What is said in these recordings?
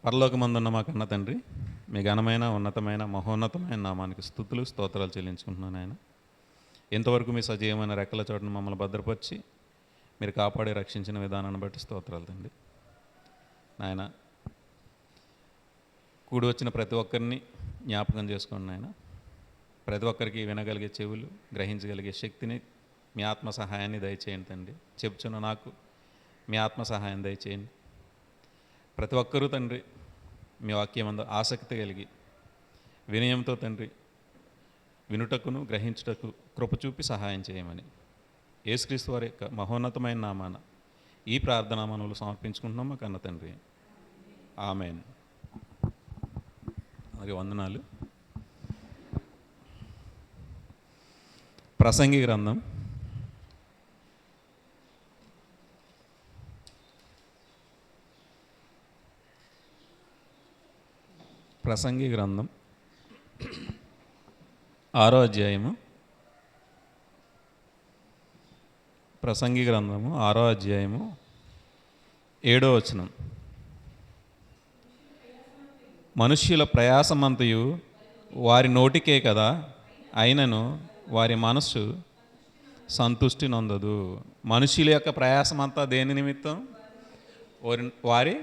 పరలోకమందున్న మా కన్న తండ్రి, మీ ఘనమైన ఉన్నతమైన మహోన్నతమైన నామానికి స్తుతులు స్తోత్రాలు చెల్లించుకుంటున్నాను ఆయన. ఇంతవరకు మీ సజీవమైన రెక్కల చోటును మమ్మల్ని భద్రపరిచి మీరు కాపాడి రక్షించిన విధానాన్ని బట్టి స్తోత్రాలు తండ్రి. నాయన, కూడి వచ్చిన ప్రతి ఒక్కరిని జ్ఞాపకం చేసుకోండి నాయన. ప్రతి ఒక్కరికి వినగలిగే చెవులు, గ్రహించగలిగే శక్తిని, మీ ఆత్మ సహాయాన్ని దయచేయండి తండ్రి. చెప్తున్న నాకు మీ ఆత్మ సహాయం దయచేయండి. ప్రతి ఒక్కరూ తండ్రి మీ వాక్యమందు ఆసక్తి కలిగి వినయంతో తండ్రి వినుటకును గ్రహించుటకు కృప చూపి సహాయం చేయమని యేసుక్రీస్తు వారి యొక్క మహోన్నతమైన నామాన ఈ ప్రార్థనా మనవులు సమర్పించుకుంటున్నాం మా కన్న తండ్రి. ఆమెన్. అలాగే వందనాలు. ప్రసంగి గ్రంథం 6వ అధ్యాయము. ప్రసంగి గ్రంథము 6వ అధ్యాయము 7వ వచనం. మనుష్యుల ప్రయాసమంతయు వారి నోటికే కదా, అయినను వారి మనస్సు సంతుష్టి నొందదు. మనుష్యుల యొక్క ప్రయాసమంతా దేని నిమిత్తం? వారి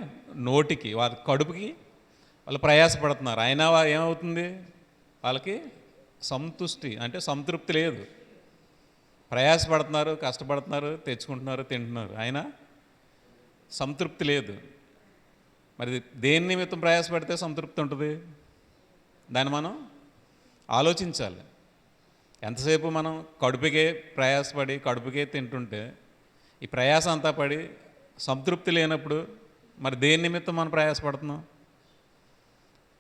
నోటికి, వారి కడుపుకి వాళ్ళు ప్రయాసపడుతున్నారు. అయినా ఏమవుతుంది? వాళ్ళకి సంతుష్టి అంటే సంతృప్తి లేదు. ప్రయాసపడుతున్నారు, కష్టపడుతున్నారు, తెచ్చుకుంటున్నారు, తింటున్నారు, అయినా సంతృప్తి లేదు. మరి దేని నిమిత్తం ప్రయాసపడితే సంతృప్తి ఉంటుంది? దాన్ని మనం ఆలోచించాలి. ఎంతసేపు మనం కడుపుకే ప్రయాసపడి కడుపుకే తింటుంటే ఈ ప్రయాస అంతా పడి సంతృప్తి లేనప్పుడు మరి దేని నిమిత్తం మనం ప్రయాసపడుతున్నాం?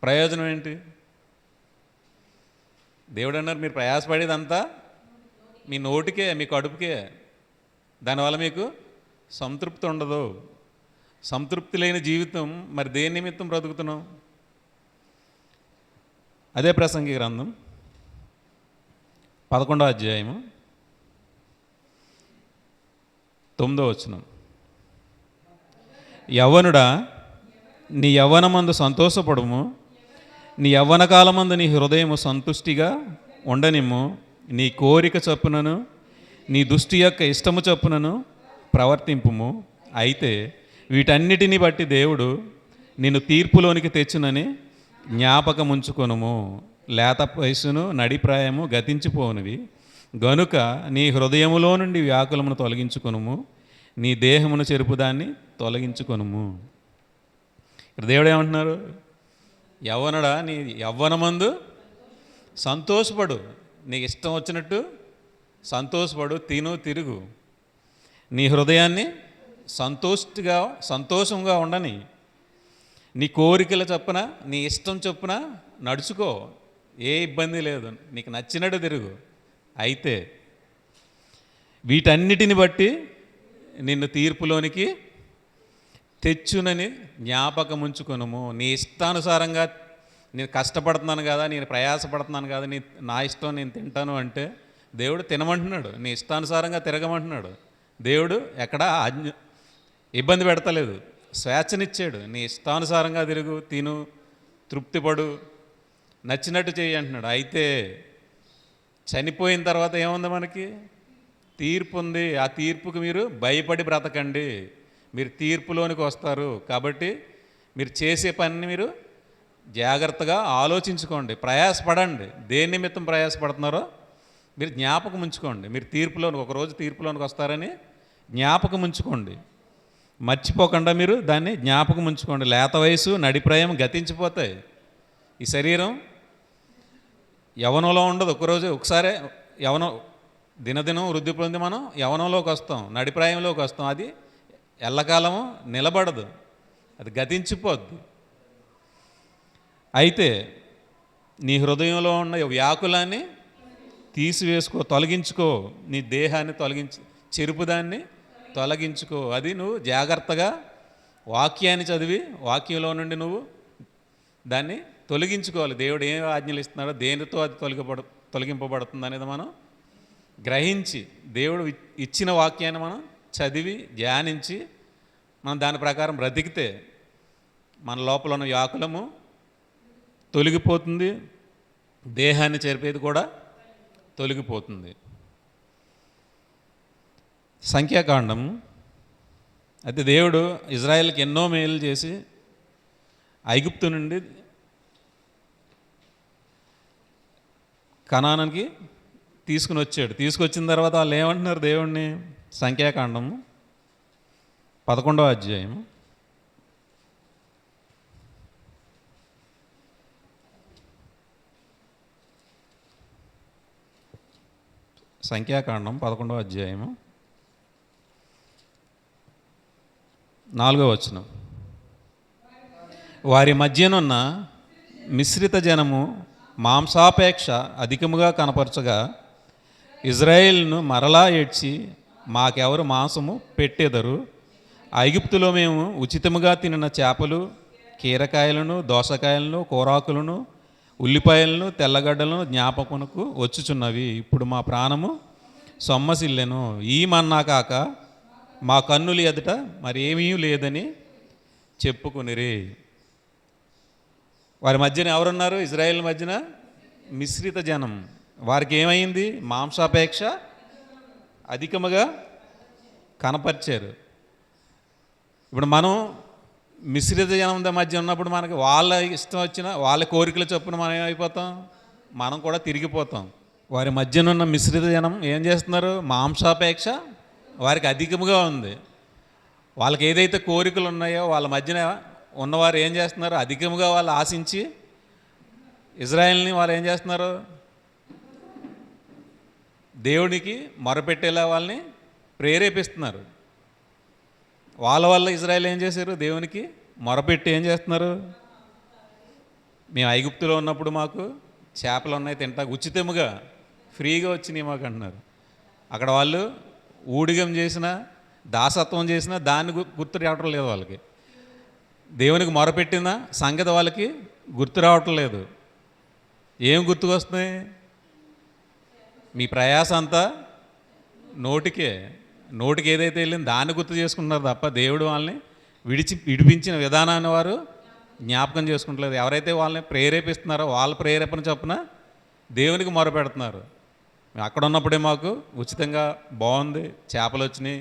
ప్రయోజనం ఏంటి? దేవుడు అన్నారు, మీరు ప్రయాసపడేదంతా మీ నోటికే, మీ కడుపుకే. దానివల్ల మీకు సంతృప్తి ఉండదు. సంతృప్తి లేని జీవితం మరి దేని నిమిత్తం బ్రతుకుతున్నాం? అదే ప్రసంగి గ్రంథం 11వ అధ్యాయము 9వ వచనం. యవ్వనుడా, నీ యవ్వనమందు సంతోషపడుము, నీ యవ్వన కాలమందు నీ హృదయము సంతుష్టిగా ఉండనిమ్ము. నీ కోరిక చొప్పునను నీ దృష్టి యొక్క ఇష్టము చొప్పునను ప్రవర్తింపుము. అయితే వీటన్నిటిని బట్టి దేవుడు నిన్ను తీర్పులోనికి తెచ్చునని జ్ఞాపకముంచుకొనుము. లేత వయసును నడిప్రాయము గతించిపోనివి గనుక నీ హృదయములో నుండి వ్యాకులమును తొలగించుకొనుము, నీ దేహమును చెరుపుదాన్ని తొలగించుకొనుము. ఇక్కడ దేవుడు ఏమంటున్నారు? యవ్వనుడా, నీ యవ్వనమందు సంతోషపడు, నీకు ఇష్టం వచ్చినట్టు సంతోషపడు, తిను, తిరుగు. నీ హృదయాన్ని సంతోషంగా ఉండని. నీ కోరికల చొప్పున, నీ ఇష్టం చొప్పున నడుచుకో, ఏ ఇబ్బంది లేదు, నీకు నచ్చినట్టు తిరుగు. అయితే వీటన్నిటిని బట్టి నిన్ను తీర్పులోనికి తెచ్చునని జ్ఞాపకముంచుకొనుము. నీ ఇష్టానుసారంగా నేను కష్టపడుతున్నాను కదా, నేను ప్రయాసపడుతున్నాను కదా, నా ఇష్టం నేను తింటాను అంటే దేవుడు తినమంటున్నాడు, నీ ఇష్టానుసారంగా తిరగమంటున్నాడు. దేవుడు ఎక్కడా ఇబ్బంది పెడతలేదు, స్వేచ్ఛనిచ్చాడు. నీ ఇష్టానుసారంగా తిరుగు, తిను, తృప్తిపడు, నచ్చినట్టు చేయి అంటున్నాడు. అయితే చనిపోయిన తర్వాత ఏముంది? మనకి తీర్పు ఉంది. ఆ తీర్పుకి మీరు భయపడి బ్రతకండి. మీరు తీర్పులోనికి వస్తారు. కాబట్టి మీరు చేసే పనిని మీరు జాగ్రత్తగా ఆలోచించుకోండి, ప్రయాసపడండి. దేని నిమిత్తం ప్రయాసపడుతున్నారో మీరు జ్ఞాపకం ఉంచుకోండి. మీరు ఒకరోజు తీర్పులోనికి వస్తారని జ్ఞాపకం ఉంచుకోండి. మర్చిపోకుండా మీరు దాన్ని జ్ఞాపకం ఉంచుకోండి. లేత వయసు నడిప్రాయం గతించిపోతాయి. ఈ శరీరం యవనంలో ఉండదు. ఒకసారి యవనం దినదినం వృద్ధి పొంది మనం యవనంలోకి వస్తాం, నడిప్రాయంలోకి వస్తాం. అది ఎల్లకాలము నిలబడదు, అది గతించిపోద్ది. అయితే నీ హృదయంలో ఉన్న వ్యాకులాన్ని తీసివేసుకో, తొలగించుకో. నీ దేహాన్ని చెరుపుదాన్ని తొలగించుకో. అది నువ్వు జాగ్రత్తగా వాక్యాన్ని చదివి వాక్యంలో నుండి నువ్వు దాన్ని తొలగించుకోవాలి. దేవుడు ఏం ఆజ్ఞలు ఇస్తున్నాడో, దేనితో అది తొలగింపబడుతుంది అనేది మనం గ్రహించి, దేవుడు ఇచ్చిన వాక్యాన్ని మనం చదివి ధ్యానించి మనం దాని ప్రకారం బ్రతికితే మన లోపల ఉన్న వ్యాకులము తొలగిపోతుంది, దేహాన్ని చెరిపేది కూడా తొలగిపోతుంది. సంఖ్యాకాండం. అయితే దేవుడు ఇజ్రాయెల్కి ఎన్నో మేలు చేసి ఐగుప్తు నుండి కనానానికి తీసుకొచ్చిన తర్వాత వాళ్ళు ఏమంటున్నారు దేవుణ్ణి? సంఖ్యాకాండము 11వ అధ్యాయము సంఖ్యాకాండం 11వ అధ్యాయము 4వ వచనం. వారి మధ్యనున్న మిశ్రిత జనము మాంసాపేక్ష అధికముగా కనపరచగా ఇజ్రాయేలును మరలా ఏడ్చి, మాకెవరు మాంసము పెట్టెదరు? ఐగుప్తులో మేము ఉచితముగా తినిన చేపలు, కీరకాయలను, దోసకాయలను, కూరాకులను, ఉల్లిపాయలను, తెల్లగడ్డలను జ్ఞాపకమునకు వచ్చుచున్నవి. ఇప్పుడు మా ప్రాణము సొమ్మసిల్లెను. ఈ మన్నా కాక మా కన్నులు ఎదుట మరి ఏమీ లేదని చెప్పుకునిరి. వారి మధ్యన ఎవరున్నారు? ఇజ్రాయేల్ మధ్యన మిశ్రిత జనం. వారికి ఏమైంది? మాంసాపేక్ష అధికముగా కనపరిచారు. ఇప్పుడు మనం మిశ్రిత జనం మధ్య ఉన్నప్పుడు మనకి వాళ్ళ ఇష్టం వచ్చిన వాళ్ళ కోరికల చొప్పున మనం ఏమైపోతాం? మనం కూడా తిరిగిపోతాం. వారి మధ్యనున్న మిశ్రిత జనం ఏం చేస్తున్నారు? మాంసాపేక్ష వారికి అధికముగా ఉంది. వాళ్ళకి ఏదైతే కోరికలు ఉన్నాయో వాళ్ళ మధ్యన ఉన్నవారు ఏం చేస్తున్నారు? అధికముగా వాళ్ళు ఆశించి ఇజ్రాయెల్ని వాళ్ళు ఏం చేస్తున్నారు? దేవునికి మొరపెట్టేలా వాళ్ళని ప్రేరేపిస్తున్నారు. వాళ్ళ వల్ల ఇజ్రాయెల్ ఏం చేశారు? దేవునికి మొరపెట్టి ఏం చేస్తున్నారు? మేము ఐగుప్తులో ఉన్నప్పుడు మాకు చేపలు ఉన్నాయి తింటా ఉచితముగా ఫ్రీగా వచ్చినాయి మాకు అంటున్నారు. అక్కడ వాళ్ళు ఊడిగం చేసినా దాసత్వం చేసినా దాన్ని గుర్తు రావటం లేదు. వాళ్ళకి దేవునికి మొరపెట్టిన సంగతి వాళ్ళకి గుర్తు రావటం లేదు. ఏం గుర్తుకొస్తున్నాయి? మీ ప్రయాస అంతా నోటికి ఏదైతే వెళ్ళింది దాన్ని గుర్తు చేసుకుంటున్నారు తప్ప దేవుడు వాళ్ళని విడిపించిన విధానాన్ని వారు జ్ఞాపకం చేసుకుంటలేదు. ఎవరైతే వాళ్ళని ప్రేరేపిస్తున్నారో వాళ్ళ ప్రేరేపణ చొప్పున దేవునికి మొరపెడుతున్నారు. అక్కడ ఉన్నప్పుడే మాకు ఉచితంగా బాగుంది, చేపలు వచ్చినాయి,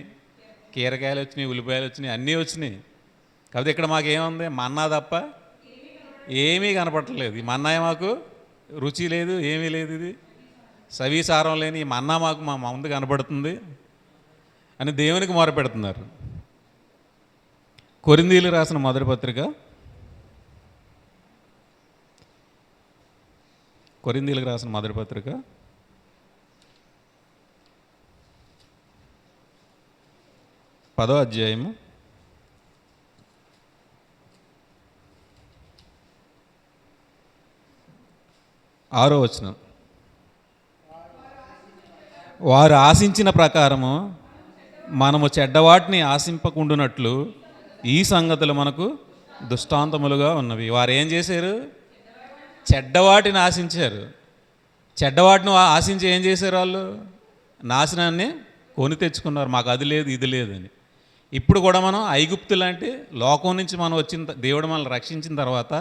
కీరకాయలు వచ్చినాయి, ఉల్లిపాయలు వచ్చినాయి, అన్నీ వచ్చినాయి. కాకపోతే ఇక్కడ మాకు ఏముంది? మన్నా తప్ప ఏమీ కనపడట్లేదు. ఈ మన్నా మాకు రుచి లేదు, ఏమీ లేదు. ఇది సవీసారం లేని ఈ మన్నా మాకు మా ముందు కనపడుతుంది అని దేవునికి మొరపెడుతున్నారు. కొరింథీయులకు రాసిన మొదటి పత్రిక 10వ అధ్యాయము 6వ వచనం. వారు ఆశించిన ప్రకారము మనము చెడ్డవాటిని ఆశింపకుండునట్లు ఈ సంగతులు మనకు దృష్టాంతములుగా ఉన్నవి. వారు ఏం చేశారు? చెడ్డవాటిని ఆశించారు. చెడ్డవాటిని ఆశించి ఏం చేశారు? వాళ్ళు నాశనాన్ని కొని తెచ్చుకున్నారు. మాకు అది లేదు, ఇది లేదని. ఇప్పుడు కూడా మనం ఐగుప్తు లాంటి లోకం నుంచి మనం వచ్చిన దేవుడు మనల్ని రక్షించిన తర్వాత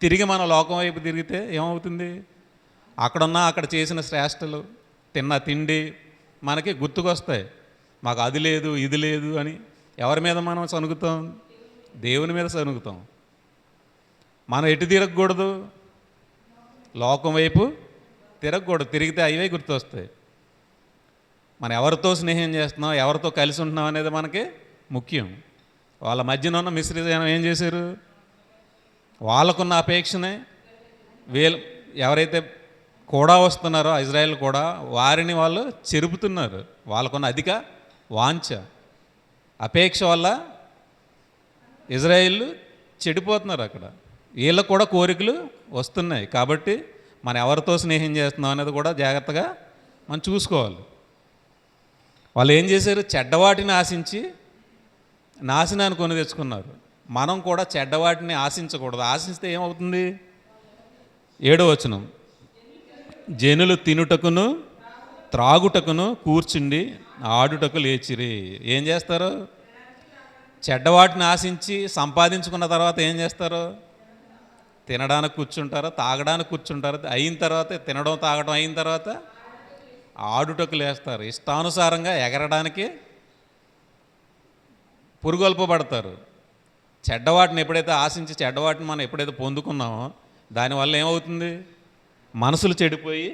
తిరిగి మన లోకం వైపు తిరిగితే ఏమవుతుంది? అక్కడ చేసిన శ్రేష్టలు, తిన్న తిండి మనకి గుర్తుకొస్తాయి. మాకు అది లేదు, ఇది లేదు అని. ఎవరి మీద మనం సనుగుతాం? దేవుని మీద సనుగుతాం. మనం ఎటు తిరగకూడదు? లోకం వైపు తిరగకూడదు. తిరిగితే అవే గుర్తొస్తాయి. మనం ఎవరితో స్నేహం చేస్తున్నాం, ఎవరితో కలిసి ఉంటున్నాం అనేది మనకి ముఖ్యం. వాళ్ళ మధ్యన ఉన్న మిశ్రిత జనం ఏం చేశారు? వాళ్ళకున్న అపేక్షనే ఎవరైతే కూడా వస్తున్నారో ఇజ్రాయెల్ కూడా వారిని వాళ్ళు చెరుపుతున్నారు. వాళ్ళకున్న అధిక వాంఛ అపేక్ష వల్ల ఇజ్రాయేలు చెడిపోతున్నారు. అక్కడ వీళ్ళకు కూడా కోరికలు వస్తున్నాయి. కాబట్టి మనం ఎవరితో స్నేహం చేస్తున్నాం అనేది కూడా జాగ్రత్తగా మనం చూసుకోవాలి. వాళ్ళు ఏం చేశారు? చెడ్డవాటిని ఆశించి నాశనాన్ని కొని తెచ్చుకున్నారు. మనం కూడా చెడ్డవాటిని ఆశించకూడదు. ఆశిస్తే ఏమవుతుంది? 7వ వచనం. జనులు తినుటకును త్రాగుటకును కూర్చుండి ఆడుటకు లేచిరి. ఏం చేస్తారు? చెడ్డవాటిని ఆశించి సంపాదించుకున్న తర్వాత ఏం చేస్తారు? తినడానికి కూర్చుంటారు, తాగడానికి కూర్చుంటారు. అయిన తర్వాత తినడం తాగడం అయిన తర్వాత ఆడుటకు లేస్తారు. ఇష్టానుసారంగా ఎగరడానికి పురుగొల్పబడతారు. చెడ్డవాటిని ఎప్పుడైతే ఆశించి చెడ్డవాటిని మనం ఎప్పుడైతే పొందుకున్నామో దానివల్ల ఏమవుతుంది? మనసులు చెడిపోయి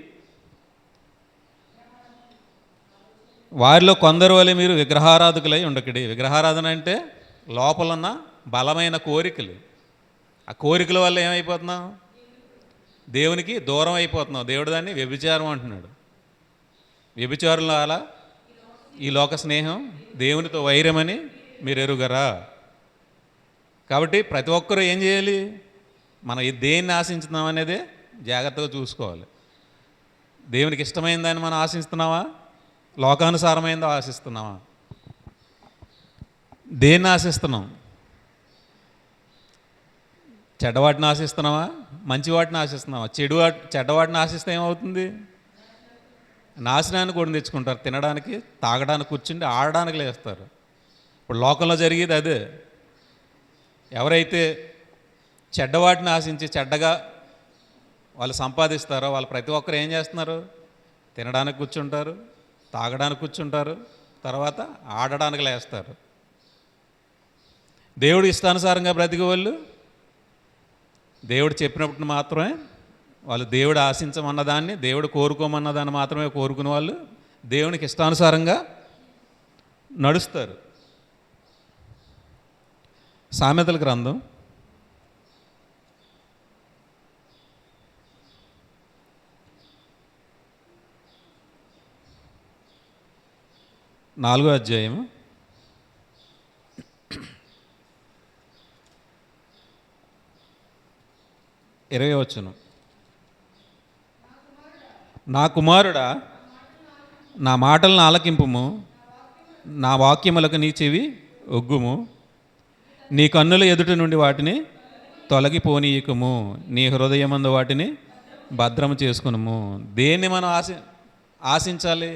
వారిలో కొందరు వలె మీరు విగ్రహారాధకులై ఉండకడి. విగ్రహారాధన అంటే లోపలున్న బలమైన కోరికలు. ఆ కోరికల వల్ల ఏమైపోతున్నాం? దేవునికి దూరం అయిపోతున్నాం. దేవుడు దాన్ని వ్యభిచారం అంటున్నాడు. వ్యభిచారుల అలా ఈ లోక స్నేహం దేవునితో వైరమని మీరు ఎరుగరా? కాబట్టి ప్రతి ఒక్కరూ ఏం చేయాలి? మనం దేన్ని ఆశించుతున్నాం అనేది జాగ్రత్తగా చూసుకోవాలి. దేవునికి ఇష్టమైన దాన్ని మనం ఆశిస్తున్నావా? లోకానుసారమైందో ఆశిస్తున్నావా? దేన్ని ఆశిస్తున్నాం? చెడ్డవాటిని ఆశిస్తున్నావా? మంచి వాటిని ఆశిస్తున్నావా? చెడ్డవాటిని ఆశిస్తే ఏమవుతుంది? నాశనాన్ని కూడా తెచ్చుకుంటారు. తినడానికి తాగడానికి కూర్చుండి ఆడడానికి లేస్తారు. ఇప్పుడు లోకంలో జరిగేది అదే. ఎవరైతే చెడ్డవాటిని ఆశించి చెడ్డగా వాళ్ళు సంపాదిస్తారో వాళ్ళు ప్రతి ఒక్కరు ఏం చేస్తున్నారు? తినడానికి కూర్చుంటారు, తాగడానికి కూర్చుంటారు, తర్వాత ఆడడానికి లేస్తారు. దేవుడు ఇష్టానుసారంగా బ్రతికే వాళ్ళు దేవుడు చెప్పినప్పుడు మాత్రమే వాళ్ళు, దేవుడు ఆశించమన్నదాన్ని, దేవుడు కోరుకోమన్నదాన్ని మాత్రమే కోరుకునే వాళ్ళు దేవునికి ఇష్టానుసారంగా నడుస్తారు. సామెతల గ్రంథం 4వ అధ్యాయము 20వ వచనం. నా కుమారుడా, నా మాటలను ఆలకింపుము, నా వాక్యములకు నీ చెవి ఒగ్గుము. నీ కన్నుల ఎదుట నుండి వాటిని తొలగిపోనీయకము, నీ హృదయమందు వాటిని భద్రము చేసుకునుము. దేన్ని మనం ఆశించాలి?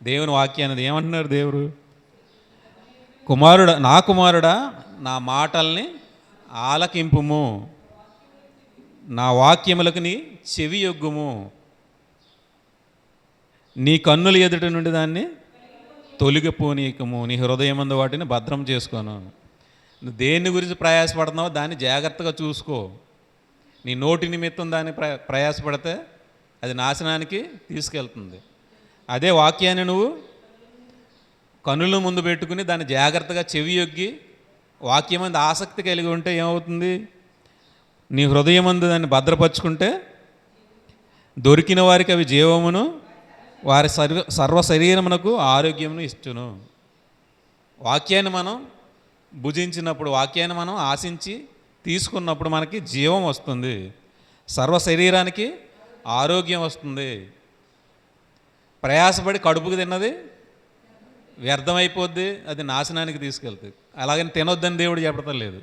దేవుని వాక్యాన్ని. ఏమంటున్నారు దేవుడు? కుమారుడా, నా కుమారుడా, నా మాటల్ని ఆలకింపుము, నా వాక్యములకు నీ చెవి యొగ్గుము. నీ కన్నుల ఎదుట నుండి దాన్ని తొలగిపోనీయకము, నీ హృదయమందు వాటిని భద్రం చేసుకోను. నువ్వు దేని గురించి ప్రయాసపడుతున్నావో దాన్ని జాగ్రత్తగా చూసుకో. నీ నోటి నిమిత్తం దాన్ని ప్రయాసపడితే అది నాశనానికి తీసుకెళ్తుంది. అదే వాక్యాన్ని నువ్వు కన్నుల ముందు పెట్టుకుని దాన్ని జాగ్రత్తగా చెవి యొగ్గి వాక్యం మీద ఆసక్తి కలిగి ఉంటే ఏమవుతుంది? నీ హృదయమందు దాన్ని భద్రపరుచుకుంటే దొరికిన వారికి అవి జీవమును, వారి సర్వ శరీరమునకు ఆరోగ్యమును ఇచ్చును. వాక్యాన్ని మనం భుజించినప్పుడు, వాక్యాన్ని మనం ఆశించి తీసుకున్నప్పుడు మనకి జీవం వస్తుంది, సర్వ శరీరానికి ఆరోగ్యం వస్తుంది. ప్రయాసపడి కడుపుకు తిన్నది వ్యర్థమైపోద్ది, అది నాశనానికి తీసుకెళ్తుంది. అలాగని తినొద్దని దేవుడు చెప్పడం లేదు.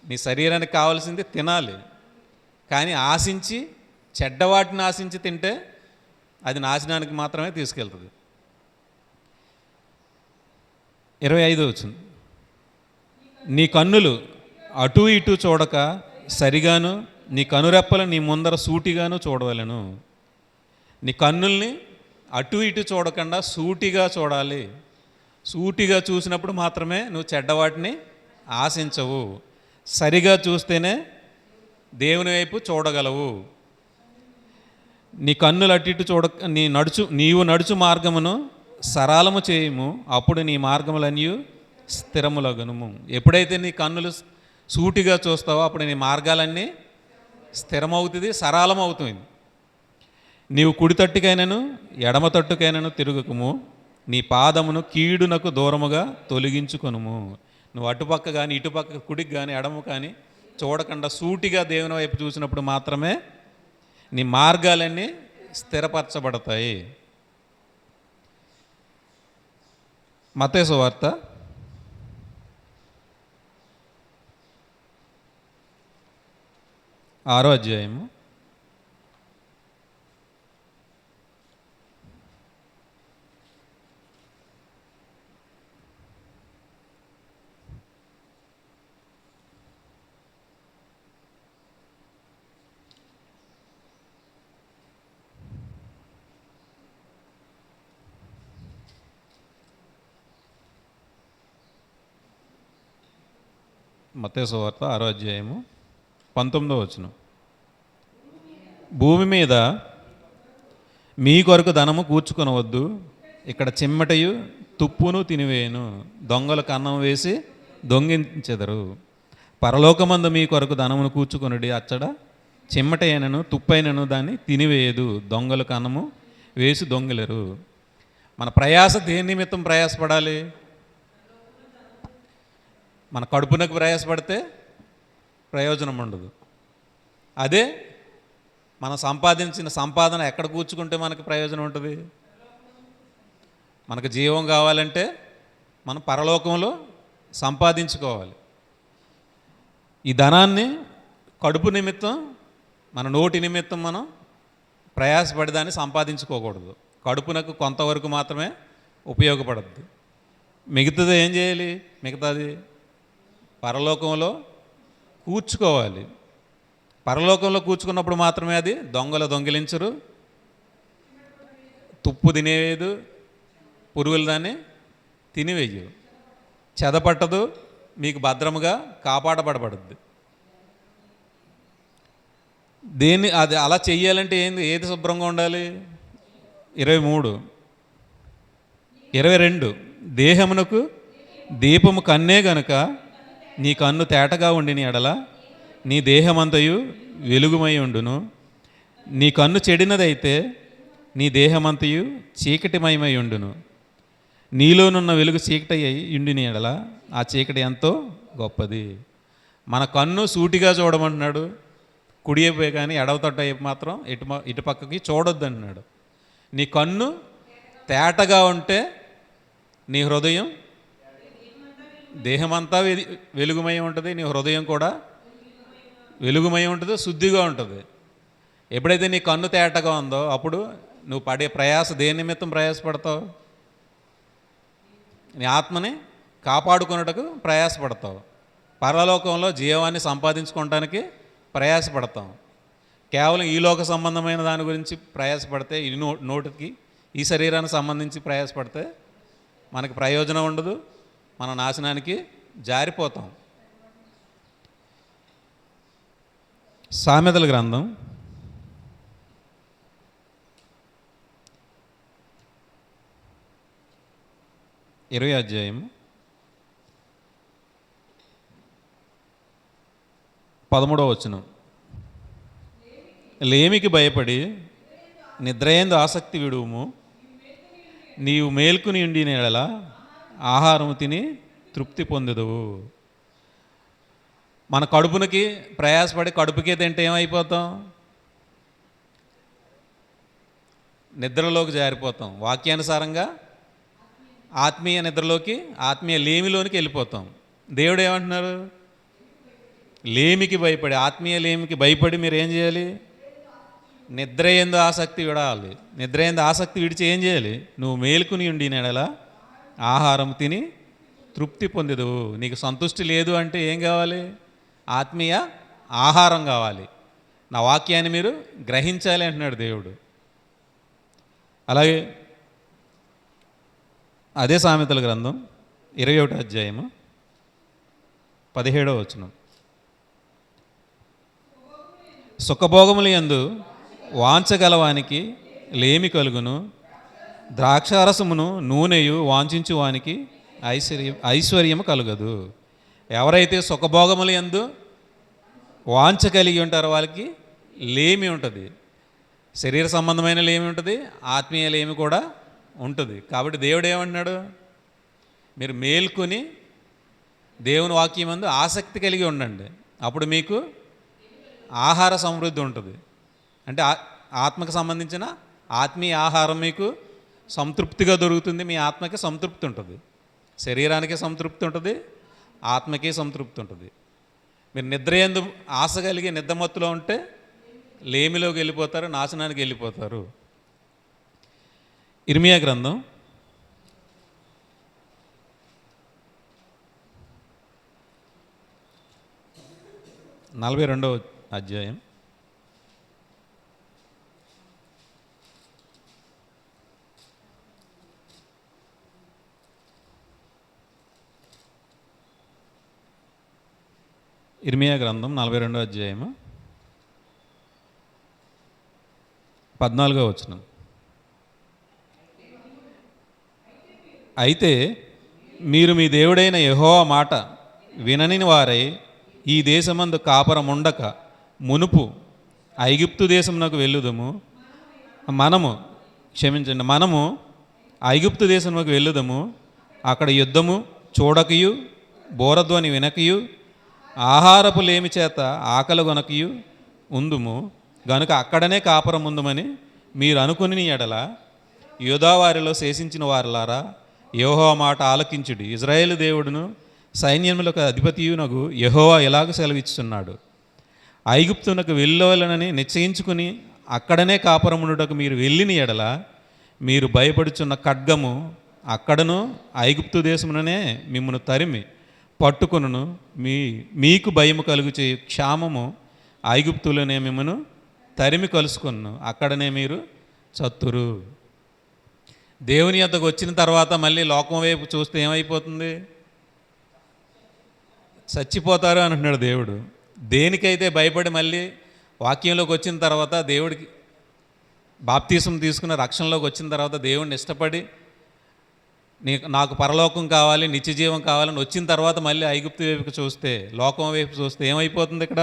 నీ శరీరానికి కావాల్సింది తినాలి, కానీ ఆశించి చెడ్డవాటిని ఆశించి తింటే అది నాశనానికి మాత్రమే తీసుకెళ్తుంది. 25వ వచనం. నీ కన్నులు అటు ఇటు చూడక సరిగాను, నీ కనురెప్పలు నీ ముందర సూటిగాను చూడవలెను. నీ కన్నుల్ని అటు ఇటు చూడకుండా సూటిగా చూడాలి. సూటిగా చూసినప్పుడు మాత్రమే నువ్వు చెడ్డవాటిని ఆశించవు. సరిగా చూస్తేనే దేవుని వైపు చూడగలవు. నీ కన్నులు అటు ఇటు చూడక నీవు నడుచు మార్గమును సరళము చేయము, అప్పుడు నీ మార్గములన్నీ స్థిరములగును. ఎప్పుడైతే నీ కన్నులు సూటిగా చూస్తావో అప్పుడు నీ మార్గాలన్నీ స్థిరమవుతుంది, సరళమవుతుంది. నీవు కుడి తట్టుకైనను ఎడమ తట్టుకైనను తిరుగుకుము, నీ పాదమును కీడునకు దూరముగా తొలగించుకొనుము. నువ్వు అటుపక్క కానీ ఇటుపక్క కుడికి కానీ ఎడమ కానీ చూడకుండా సూటిగా దేవుని వైపు చూసినప్పుడు మాత్రమే నీ మార్గాలన్నీ స్థిరపరచబడతాయి. మత్తయి సువార్త 6వ అధ్యాయము 33 మత్తయి సువార్త 6వ అధ్యాయము 19వ వచనం. భూమి మీద మీ కొరకు ధనము కూర్చుకొనవద్దు, ఇక్కడ చిమ్మటయు తుప్పును తినివేయను, దొంగలకు అన్నం వేసి దొంగించెదరు. పరలోకమందు మీ కొరకు ధనమును కూర్చుకొనుడి, అచ్చడ చిమ్మటైనను తుప్పైనను దాన్ని తినివేయదు, దొంగలకు అన్నము వేసి దొంగిలరు. మన ప్రయాస దేని నిమిత్తం ప్రయాసపడాలి? మన కడుపునకు ప్రయాసపడితే ప్రయోజనం ఉండదు. అదే మనం సంపాదించిన సంపాదన ఎక్కడ కూర్చుకుంటే మనకు ప్రయోజనం ఉంటుంది? మనకు జీవం కావాలంటే మనం పరలోకంలో సంపాదించుకోవాలి. ఈ ధనాన్ని కడుపు నిమిత్తం, మన నోటి నిమిత్తం మనం ప్రయాసపడి దాన్ని సంపాదించుకోకూడదు. కడుపునకు కొంతవరకు మాత్రమే ఉపయోగపడద్దు. మిగతాది ఏం చేయాలి? మిగతాది పరలోకంలో కూర్చుకోవాలి. పరలోకంలో కూర్చుకున్నప్పుడు మాత్రమే అది దొంగలు దొంగిలించరు, తుప్పు తినేవేదు, పురుగులు దాన్ని తినివేయు, చెదపట్టదు, మీకు భద్రముగా కాపాడబడబడుద్ది. దేన్ని అది అలా చెయ్యాలంటే ఏది శుభ్రంగా ఉండాలి? 23, 22 దేహమునకు దీపము కన్నే గనుక నీ కన్ను తేటగా ఉండిన ఎడల నీ దేహమంతయు వెలుగుమై ఉండును. నీ కన్ను చెడినదైతే నీ దేహమంతయు చీకటిమయమై ఉండును. నీలోనున్న వెలుగు చీకటి ఉండిన ఎడల ఆ చీకటి ఎంతో గొప్పది. మన కన్ను సూటిగా చూడమంటున్నాడు, కుడి వైపే కానీ ఎడవ తట్ట వైపు మాత్రం ఇటు పక్కకి చూడొద్దు అంటున్నాడు. నీ కన్ను తేటగా ఉంటే నీ హృదయం, దేహమంతా వెలుగుమయం ఉంటుంది, నీ హృదయం కూడా వెలుగుమయం ఉంటుంది, శుద్ధిగా ఉంటుంది. ఎప్పుడైతే నీ కన్ను తేటగా ఉందో అప్పుడు నువ్వు పడే ప్రయాస దేని నిమిత్తం ప్రయాసపడతావు? నీ ఆత్మని కాపాడుకున్నట్టుకు ప్రయాసపడతావు. పరలోకంలో జీవాన్ని సంపాదించుకోవడానికి ప్రయాసపడతాం. కేవలం ఈ లోక సంబంధమైన దాని గురించి ప్రయాసపడితే, ఈ నోటికి ఈ శరీరానికి సంబంధించి ప్రయాసపడితే మనకి ప్రయోజనం ఉండదు, మన నాశనానికి జారిపోతాం. సామెతల గ్రంథం 20వ అధ్యాయం 13వ వచనం. లేమికి భయపడి నిద్రయందు ఆసక్తి విడువుము, నీవు మేల్కొని ఉండిన ఎడల ఆహారము తిని తృప్తి పొందుదువు. మన కడుపునకి ప్రయాసపడి కడుపుకే తింటే ఏమైపోతాం? నిద్రలోకి జారిపోతాం. వాక్యానుసారంగా ఆత్మీయ నిద్రలోకి, ఆత్మీయ లేమిలోనికి వెళ్ళిపోతాం. దేవుడు ఏమంటున్నారు? లేమికి భయపడి, ఆత్మీయ లేమికి భయపడి మీరు ఏం చేయాలి? నిద్ర ఎందు ఆసక్తి విడాలి. నిద్ర ఎందు ఆసక్తి విడిచి ఏం చేయాలి? నువ్వు మేలుకుని ఉండి నెడల ఆహారం తిని తృప్తి పొందెదవు. నీకు సంతృష్టి లేదు అంటే ఏం కావాలి? ఆత్మీయ ఆహారం కావాలి. నా వాక్యాన్ని మీరు గ్రహించాలి అంటున్నాడు దేవుడు. అలాగే అదే సామెతల గ్రంథం 21వ అధ్యాయము 17వ వచనం. సుఖభోగములు యందు వాంచగలవానికి లేమి కలుగును, ద్రాక్షారసమును నూనెయు వాంఛించు వానికి ఐశ్వర్యము కలగదు. ఎవరైతే సుఖభోగములు యందు వాంఛ కలిగి ఉంటారో వాళ్ళకి లేమి ఉంటుంది. శరీర సంబంధమైన లేమి ఉంటుంది, ఆత్మీయ లేమి కూడా ఉంటుంది. కాబట్టి దేవుడు ఏమంటున్నాడు? మీరు మేల్కొని దేవుని వాక్యం యందు ఆసక్తి కలిగి ఉండండి, అప్పుడు మీకు ఆహార సమృద్ధి ఉంటుంది. అంటే ఆత్మకు సంబంధించిన ఆత్మీయ ఆహారం మీకు సంతృప్తిగా దొరుకుతుంది. మీ ఆత్మకి సంతృప్తి ఉంటుంది, శరీరానికి సంతృప్తి ఉంటుంది, ఆత్మకి సంతృప్తి ఉంటుంది. మీరు నిద్ర యందు ఆశ కలిగి నిద్రమత్తులో ఉంటే లేమిలోకి వెళ్ళిపోతారు, నాశనానికి వెళ్ళిపోతారు. ఇర్మియా గ్రంథం 42వ అధ్యాయం 1 ఇర్మియా గ్రంథం 42వ అధ్యాయము 14వ వచనం. అయితే మీరు మీ దేవుడైన యెహోవా మాట వినని వారై ఈ దేశమందు కాపురముండక మునుపు ఐగుప్తు దేశమునకు వెళ్ళుదము. మనము ఐగుప్తు దేశమునకు వెళ్ళుదము. అక్కడ యుద్ధము చూడకయు, బోరధ్వని వినకయు, ఆహారపు లేమి చేత ఆకలి గొనకయు ఉందుము. గనుక అక్కడనే కాపురం ఉందుమని మీరు అనుకుని ఎడల యూదావారిలో శేషించిన వారులారా, యెహోవా మాట ఆలకించుడి. ఇజ్రాయేలు దేవుడును సైన్యములకు అధిపతియునగు యెహోవా ఇలాగ సెలవిస్తున్నాడు, ఐగుప్తునకు వెళ్ళవలనని నిశ్చయించుకుని అక్కడనే కాపురమునుటకు మీరు వెళ్ళిన ఎడల మీరు భయపడుచున్న ఖడ్గము అక్కడను ఐగుప్తు దేశముననే మిమ్మను తరిమి పట్టుకొనును. మీకు భయము కలుగు చేయు క్షామము ఐగుప్తులోనే మిమ్మను తరిమి కలుసుకొను. అక్కడనే మీరు చత్తురు. దేవుని యొద్దకు వచ్చిన తర్వాత మళ్ళీ లోకం వైపు చూస్తే ఏమైపోతుంది? చచ్చిపోతారు అని అంటున్నాడు దేవుడు. దేనికైతే భయపడి మళ్ళీ వాక్యంలోకి వచ్చిన తర్వాత, దేవుడికి బాప్తీసం తీసుకున్న రక్షణలోకి వచ్చిన తర్వాత, దేవుడిని ఇష్టపడి నాకు పరలోకం కావాలి, నిత్యజీవం కావాలని వచ్చిన తర్వాత మళ్ళీ ఐగుప్తు వైపుకి చూస్తే, లోకం వైపు చూస్తే ఏమైపోతుంది? ఇక్కడ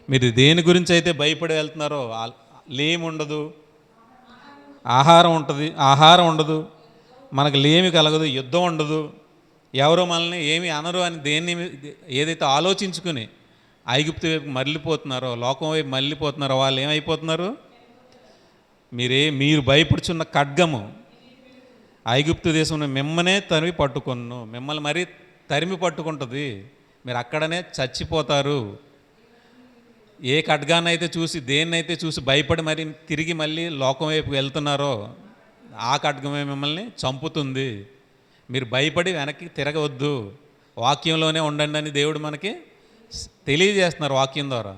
మీరు దేని గురించి అయితే భయపడి వెళ్తున్నారో లేమి ఉండదు, ఆహారం ఉండదు, మనకు లేమి కలగదు, యుద్ధం ఉండదు, ఎవరో మనల్ని ఏమి అనరు అని దేన్ని ఏదైతే ఆలోచించుకుని ఐగుప్తు వైపు మళ్ళీపోతున్నారో, లోకం వైపు మళ్ళీపోతున్నారో వాళ్ళు ఏమైపోతున్నారు? మీరు భయపడుచున్న ఖడ్గము ఐగుప్తు దేశంలో మిమ్మల్నే తరిమి పట్టుకొను. మిమ్మల్ని మరీ తరిమి పట్టుకుంటుంది. మీరు అక్కడనే చచ్చిపోతారు. ఏ ఖడ్గాన్నైతే చూసి, దేన్నైతే చూసి భయపడి మరి తిరిగి మళ్ళీ లోకం వైపు వెళ్తున్నారో ఆ ఖడ్గమే మిమ్మల్ని చంపుతుంది. మీరు భయపడి వెనక్కి తిరగవద్దు, వాక్యంలోనే ఉండండి అని దేవుడు మనకి తెలియజేస్తున్నారు వాక్యం ద్వారా.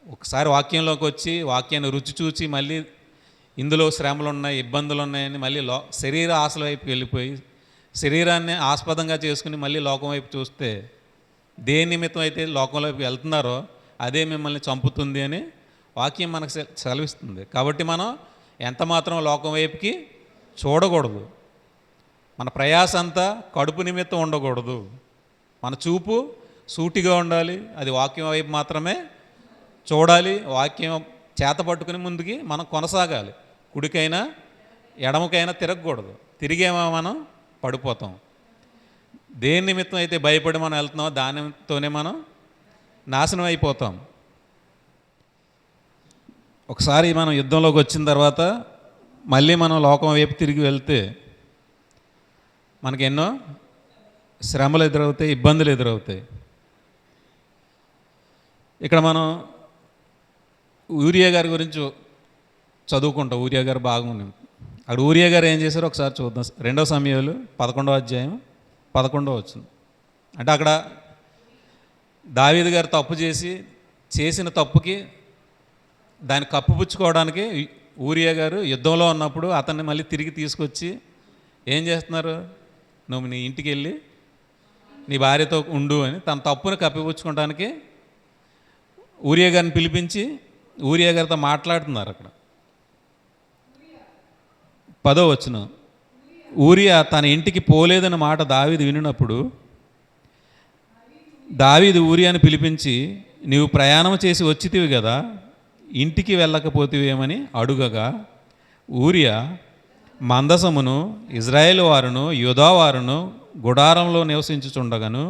ఒకసారి వాక్యంలోకి వచ్చి వాక్యాన్ని రుచి చూచి మళ్ళీ ఇందులో శ్రమలు ఉన్నాయి, ఇబ్బందులు ఉన్నాయని మళ్ళీ శరీర ఆశల వైపు వెళ్ళిపోయి శరీరాన్ని ఆస్పదంగా చేసుకుని మళ్ళీ లోకం వైపు చూస్తే, దేని నిమిత్తం అయితే లోకంలోకి వెళ్తున్నారో అదే మిమ్మల్ని చంపుతుంది అని వాక్యం మనకు సెలవిస్తుంది. కాబట్టి మనం ఎంత మాత్రం లోకం వైపుకి చూడకూడదు. మన ప్రయాస అంతా కడుపు నిమిత్తం ఉండకూడదు. మన చూపు సూటిగా ఉండాలి, అది వాక్యం వైపు మాత్రమే చూడాలి. వాక్యం చేత పట్టుకుని ముందుకి మనం కొనసాగాలి. కుడికైనా ఎడమకైనా తిరగకూడదు. తిరిగేమో మనం పడిపోతాం. దేని నిమిత్తం అయితే భయపడి మనం వెళ్తున్నామో దానితోనే మనం నాశనం అయిపోతాం. ఒకసారి మనం యుద్ధంలోకి వచ్చిన తర్వాత మళ్ళీ మనం లోకం వైపు తిరిగి వెళ్తే మనకి ఎన్నో శ్రమలు ఎదురవుతాయి, ఇబ్బందులు ఎదురవుతాయి. ఇక్కడ మనం ఊరియా గారి గురించి చదువుకుంటాం. ఊరియా గారు బాగుంది. అక్కడ ఊరియా గారు ఏం చేశారో ఒకసారి చూద్దాం. 2 సమూయేలు 11వ అధ్యాయం 11వ వచనం. అంటే అక్కడ దావీదు గారు తప్పు చేసిన తప్పుకి దాన్ని కప్పుపుచ్చుకోవడానికి ఊరియా గారు యుద్ధంలో ఉన్నప్పుడు అతన్ని మళ్ళీ తిరిగి తీసుకొచ్చి ఏం చేస్తున్నారు? నువ్వు నీ ఇంటికి వెళ్ళి నీ భార్యతో ఉండు అని తన తప్పుని కప్పిపుచ్చుకోవడానికి ఊరియా గారిని పిలిపించి ఊరియా గారితో మాట్లాడుతున్నారు. అక్కడ 10వ వచనం. ఊరియా తన ఇంటికి పోలేదన్న మాట దావీదు వినినప్పుడు దావీదు ఊరియాని పిలిపించి, నీవు ప్రయాణం చేసి వచ్చితివి కదా, ఇంటికి వెళ్ళకపోతివేమని అడుగగా, ఊరియా మందసమును ఇజ్రాయేల్ వారును యూదా వారును గుడారంలో నివసించుచుండగను,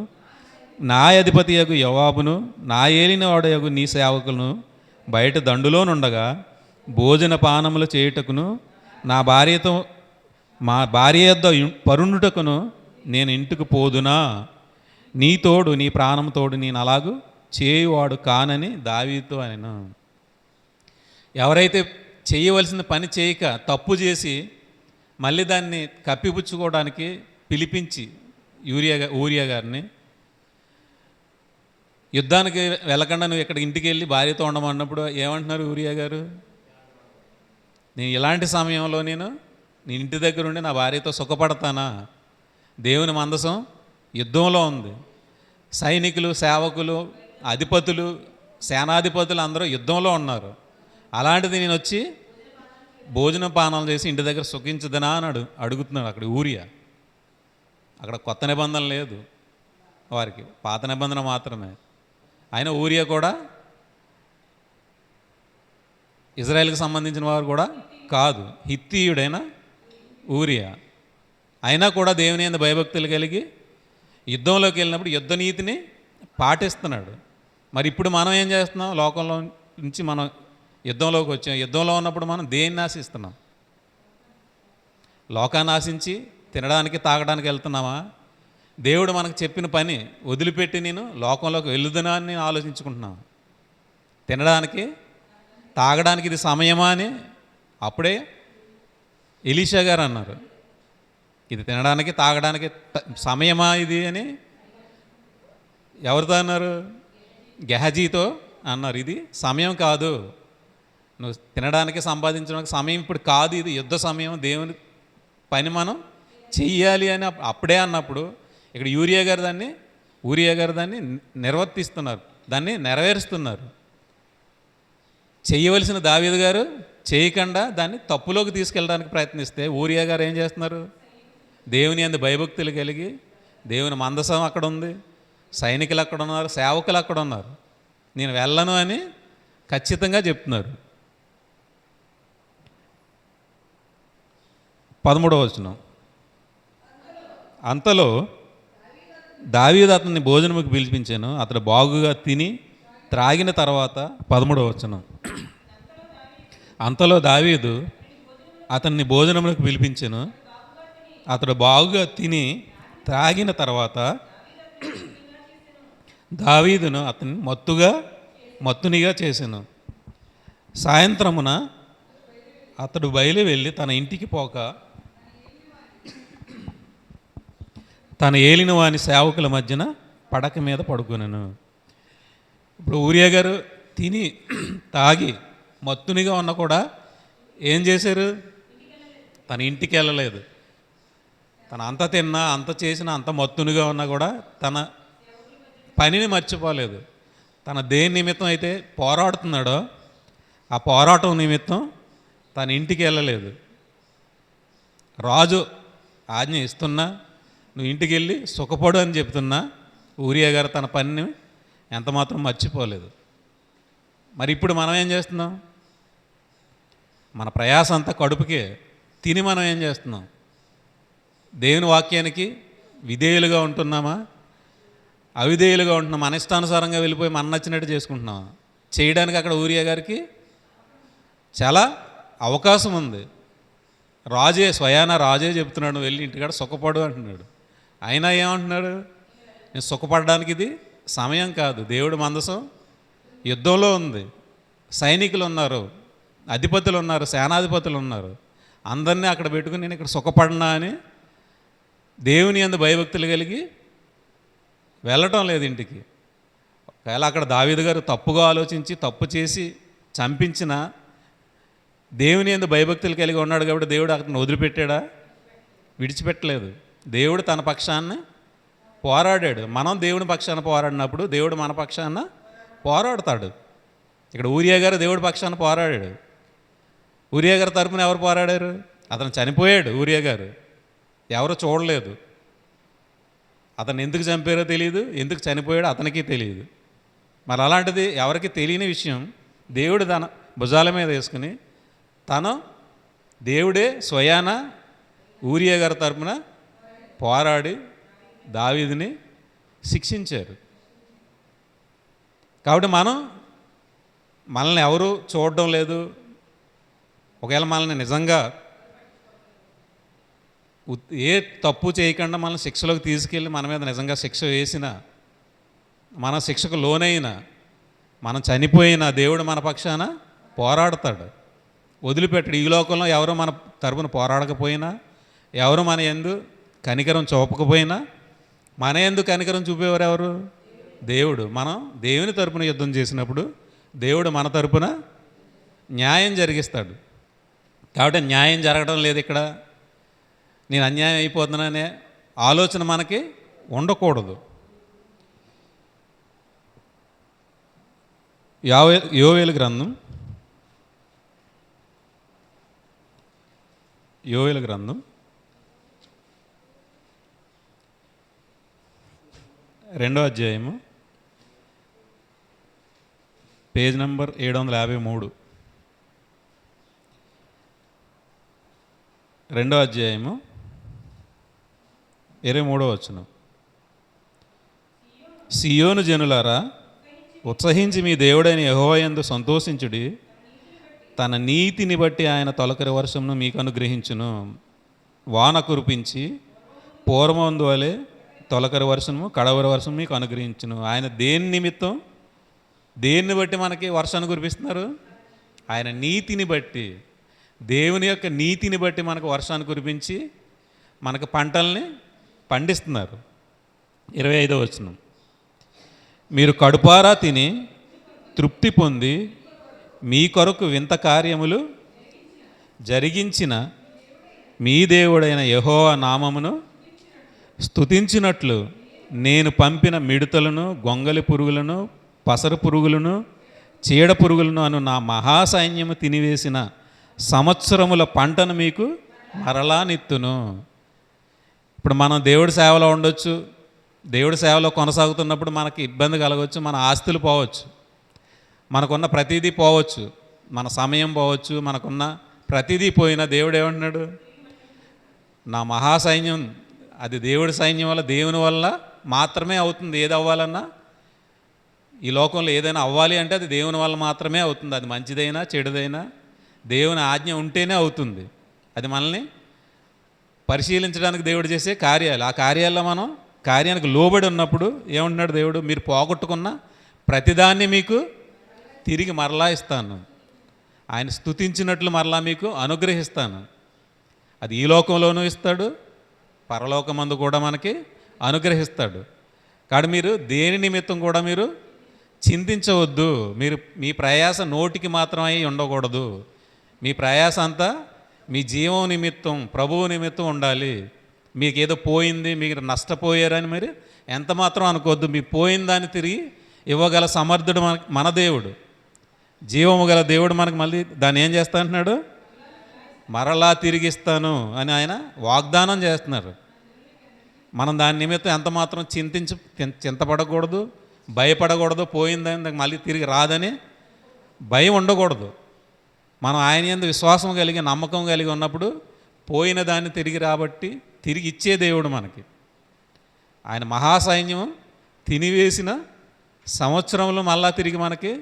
నా అధిపతియగు యోవాబును నా ఏలినవాడయగు నీ సేవకులను బయట దండులోనుండగా భోజన పానములు చేయుటకును నా భార్య యొద్ద పరుండుటకును నేను ఇంటికి పోదునా? నీ తోడు, నీ ప్రాణం తోడు నేను అలాగూ చేయువాడు కానని దావీదుతో అనెను. ఎవరైతే చేయవలసిన పని చేయక తప్పు చేసి మళ్ళీ దాన్ని కప్పిపుచ్చుకోవడానికి పిలిపించి ఊరియా గారిని, యుద్ధానికి వెళ్ళకుండా నువ్వు ఇక్కడ ఇంటికి వెళ్ళి భార్యతో ఉండమన్నప్పుడు ఏమంటున్నారు ఊరియా గారు? నేను ఇలాంటి సమయంలో నేను నీ ఇంటి దగ్గర ఉండి నా భార్యతో సుఖపడతానా? దేవుని మందసం యుద్ధంలో ఉంది. సైనికులు, సేవకులు, అధిపతులు, సేనాధిపతులు అందరూ యుద్ధంలో ఉన్నారు. అలాంటిది నేను వచ్చి భోజన పానాలు చేసి ఇంటి దగ్గర సుఖించదనా అని అడుగుతున్నాడు అక్కడ ఊరియా. అక్కడ కొత్త నిబంధన లేదు వారికి, పాత నిబంధన మాత్రమే. అయినా ఊరియా కూడా ఇజ్రాయెల్కి సంబంధించిన వారు కూడా కాదు, హిత్తీయుడైన ఊరియా. అయినా కూడా దేవుని యందు భయభక్తులు కలిగి యుద్ధంలోకి వెళ్ళినప్పుడు యుద్ధ నీతిని పాటిస్తున్నాడు. మరి ఇప్పుడు మనం ఏం చేస్తున్నాం? లోకంలో నుంచి మనం యుద్ధంలోకి వచ్చాం. యుద్ధంలో ఉన్నప్పుడు మనం దేన్ని ఆశిస్తున్నాం? లోకాన్ని ఆశించి తినడానికి తాగడానికి వెళ్తున్నామా? దేవుడు మనకు చెప్పిన పని వదిలిపెట్టి నేను లోకంలోకి వెళ్ళుదనా అని నేను ఆలోచించుకుంటున్నాను. తినడానికి తాగడానికి ఇది సమయమా అని అప్పుడే ఎలీషా గారు అన్నారు. ఇది తినడానికి తాగడానికి సమయమా ఇది అని ఎవరితో అన్నారు? గెహజీతో అన్నారు. ఇది సమయం కాదు, నువ్వు తినడానికి సంపాదించడానికి సమయం ఇప్పుడు కాదు, ఇది యుద్ధ సమయం, దేవుని పని మనం చెయ్యాలి అని అప్పుడే అన్నప్పుడు ఇక్కడ ఊరియా గారు దాన్ని నిర్వర్తిస్తున్నారు, దాన్ని నెరవేరుస్తున్నారు. చేయవలసిన దావీదు గారు చేయకుండా దాన్ని తప్పులోకి తీసుకెళ్ళడానికి ప్రయత్నిస్తే ఊరియా గారు ఏం చేస్తున్నారు? దేవుని యందు భయభక్తులు కలిగి, దేవుని మందసం అక్కడ ఉంది, సైనికులు అక్కడ ఉన్నారు, సేవకులు అక్కడ ఉన్నారు, నేను వెళ్ళను అని ఖచ్చితంగా చెప్తున్నారు. 13వ వచనం, అంతలో దావీదు అతన్ని భోజనముకు పిలిపించాను, అతడు బాగుగా తిని త్రాగిన తర్వాత 13వ వచనం, అంతలో దావీదు అతన్ని భోజనములకు పిలిపించాను, అతడు బాగుగా తిని త్రాగిన తర్వాత దావీదును అతన్ని మత్తునిగా చేశాను. సాయంత్రమున అతడు బయలు వెళ్ళి తన ఇంటికి పోక తన ఏలిన వాని సేవకుల మధ్యన పడక మీద పడుకున్నాను. ఇప్పుడు ఊరియా గారు తిని తాగి మత్తునిగా ఉన్నా కూడా ఏం చేశారు? తన ఇంటికి వెళ్ళలేదు. తన అంత తిన్నా, అంత చేసినా, అంత మత్తునిగా ఉన్నా కూడా తన పనిని మర్చిపోలేదు. తన దేని నిమిత్తం అయితే పోరాడుతున్నాడో ఆ పోరాటం నిమిత్తం తన ఇంటికి వెళ్ళలేదు. రాజు ఆజ్ఞ ఇస్తున్నా నువ్వు ఇంటికి వెళ్ళి సుఖపడు అని చెప్తున్నా ఊరియా గారు తన పనిని ఎంతమాత్రం మర్చిపోలేదు. మరి ఇప్పుడు మనం ఏం చేస్తున్నాం? మన ప్రయాస అంతా కడుపుకే. తిని మనం ఏం చేస్తున్నాం? దేవుని వాక్యానికి విధేయులుగా ఉంటున్నామా, అవిధేయులుగా ఉంటున్నాం? మన ఇష్టానుసారంగా వెళ్ళిపోయి మన నచ్చినట్టు చేసుకుంటున్నామా? చేయడానికి అక్కడ ఊరియా గారికి చాలా అవకాశం ఉంది. స్వయాన రాజే చెప్తున్నాడు నువ్వు వెళ్ళి ఇంటికాడ సుఖపడు అంటున్నాడు. అయినా ఏమంటున్నాడు? నేను సుఖపడడానికి ఇది సమయం కాదు, దేవుడు మందసం యుద్ధంలో ఉంది, సైనికులు ఉన్నారు, అధిపతులు ఉన్నారు, సేనాధిపతులు ఉన్నారు, అందరినీ అక్కడ పెట్టుకుని నేను ఇక్కడ సుఖపడినా అని దేవుని యందు భయభక్తులు కలిగి వెళ్ళటం లేదు ఇంటికి. ఒకవేళ అక్కడ దావీదు గారు తప్పుగా ఆలోచించి తప్పు చేసి చంపించిన దేవుని యందు భయభక్తులు కలిగి ఉన్నాడు కాబట్టి దేవుడు అతను వదిలిపెట్టాడా? విడిచిపెట్టలేదు. దేవుడు తన పక్షాన్ని పోరాడాడు. మనం దేవుని పక్షాన పోరాడినప్పుడు దేవుడు మన పక్షాన పోరాడతాడు. ఇక్కడ ఊరియా గారు దేవుడి పక్షాన పోరాడాడు. ఊరియా గారి తరపున ఎవరు పోరాడారు? అతను చనిపోయాడు. ఊరియా గారు ఎవరు చూడలేదు. అతను ఎందుకు చంపారో తెలియదు, ఎందుకు చనిపోయాడో అతనికి తెలియదు. మరి అలాంటిది ఎవరికి తెలియని విషయం దేవుడు తన భుజాల మీద వేసుకుని దేవుడే స్వయాన ఊరియా గారి తరపున పోరాడి దావీదుని శిక్షించారు. కాబట్టి మనల్ని ఎవరు చూడడం లేదు. ఒకవేళ మనల్ని నిజంగా ఏ తప్పు చేయకుండా మనల్ని శిక్షలోకి తీసుకెళ్ళి మన మీద నిజంగా శిక్ష వేసినా, మన శిక్షకు లోనైనా, మనం చనిపోయినా దేవుడు మన పక్షాన పోరాడతాడు, వదిలిపెట్టడు. ఈ లోకంలో ఎవరు మన తరపున పోరాడకపోయినా, ఎవరు మన యందు కనికరం చూపకపోయినా, మన యందు కనికరం చూపేవారు ఎవరు? దేవుడు. మనం దేవుని తరపున యుద్ధం చేసినప్పుడు దేవుడు మన తరపున న్యాయం జరిగిస్తాడు. కాబట్టి న్యాయం జరగడం లేదు ఇక్కడ, నేను అన్యాయం అయిపోతున్నానే ఆలోచన మనకి ఉండకూడదు. యోవేలు గ్రంథం, యోవేలు గ్రంథం 2వ అధ్యాయము, పేజ్ నంబర్ 753. 2వ అధ్యాయము 23వ వచనం. సియోను జనులారా, ఉత్సహించి మీ దేవుడైన యెహోవా యందు సంతోషించుడి. తన నీతిని బట్టి ఆయన తొలకరి వర్షమును మీకు అనుగ్రహించును. వాన కురిపించి పూర్వమందు వలె తొలకరి వర్షము కడవరి వర్షం మీకు అనుగ్రహించును. ఆయన దేని నిమిత్తం, దేన్ని బట్టి మనకి వర్షాన్ని కురిపిస్తున్నారు? ఆయన నీతిని బట్టి, దేవుని యొక్క నీతిని బట్టి మనకు వర్షాన్ని కురిపించి మనకు పంటల్ని పండిస్తున్నారు. 25వ వచనం. మీరు కడుపారా తిని తృప్తి పొంది మీ కొరకు వింత కార్యములు జరిగించిన మీ దేవుడైన యెహోవా నామమును స్తుతించినట్లు నేను పంపిన మిడతలను, గొంగలి పురుగులను, పసరు పురుగులను, చీడ పురుగులను అను నా మహాసైన్యము తినివేసిన సంవత్సరముల పంటను మీకు మరలా నిత్తును. ఇప్పుడు మనం దేవుడి సేవలో ఉండొచ్చు, దేవుడి సేవలో కొనసాగుతున్నప్పుడు మనకి ఇబ్బంది కలగవచ్చు, మన ఆస్తులు పోవచ్చు, మనకున్న ప్రతిదీ పోవచ్చు, మన సమయం పోవచ్చు, మనకున్న ప్రతిదీ పోయినా దేవుడు ఏమంటున్నాడు? నా మహాసైన్యం, అది దేవుడి సైన్యం వల్ల, దేవుని వల్ల మాత్రమే అవుతుంది. ఏది అవ్వాలన్నా ఈ లోకంలో ఏదైనా అవ్వాలి అంటే అది దేవుని వల్ల మాత్రమే అవుతుంది. అది మంచిదైనా చెడుదైనా దేవుని ఆజ్ఞ ఉంటేనే అవుతుంది. అది మనల్ని పరిశీలించడానికి దేవుడు చేసే కార్యాలు. ఆ కార్యాల్లో మనం కార్యానికి లోబడి ఉన్నప్పుడు ఏమంటున్నాడు దేవుడు? మీరు పోగొట్టుకున్న ప్రతిదాన్ని మీకు తిరిగి మరలా ఇస్తాను, ఆయన స్తుతించినట్లు మరలా మీకు అనుగ్రహిస్తాను. అది ఈ లోకంలోనూ ఇస్తాడు, పరలోకమందు కూడా మనకి అనుగ్రహిస్తాడు. కాబట్టి మీరు దేని నిమిత్తం కూడా మీరు చింతించవద్దు. మీరు మీ ప్రయాస నోటికి మాత్రమే ఉండకూడదు. మీ ప్రయాస అంతా మీ జీవం నిమిత్తం, ప్రభువు నిమిత్తం ఉండాలి. మీకు ఏదో పోయింది, మీరు నష్టపోయారని మీరు ఎంత మాత్రం అనుకోవద్దు. మీకు పోయిన దాన్ని తిరిగి ఇవ్వగల సమర్థుడు మన దేవుడు, జీవము గల దేవుడు. మనకు మళ్ళీ దాన్ని ఏం చేస్తా అంటున్నాడు? మరలా తిరిగిస్తాను అని ఆయన వాగ్దానం చేస్తున్నారు. మనం దాని నిమిత్తం ఎంత మాత్రం చింతపడకూడదు, భయపడకూడదు. పోయిందని దానికి మళ్ళీ తిరిగి రాదని భయం ఉండకూడదు. మనం ఆయన యందు విశ్వాసం కలిగి, నమ్మకం కలిగి ఉన్నప్పుడు పోయిన దాన్ని తిరిగి రాబట్టి తిరిగి ఇచ్చే దేవుడు మనకి. ఆయన మహాసైన్యం తినివేసిన సంవత్సరంలో మళ్ళా తిరిగి మనకి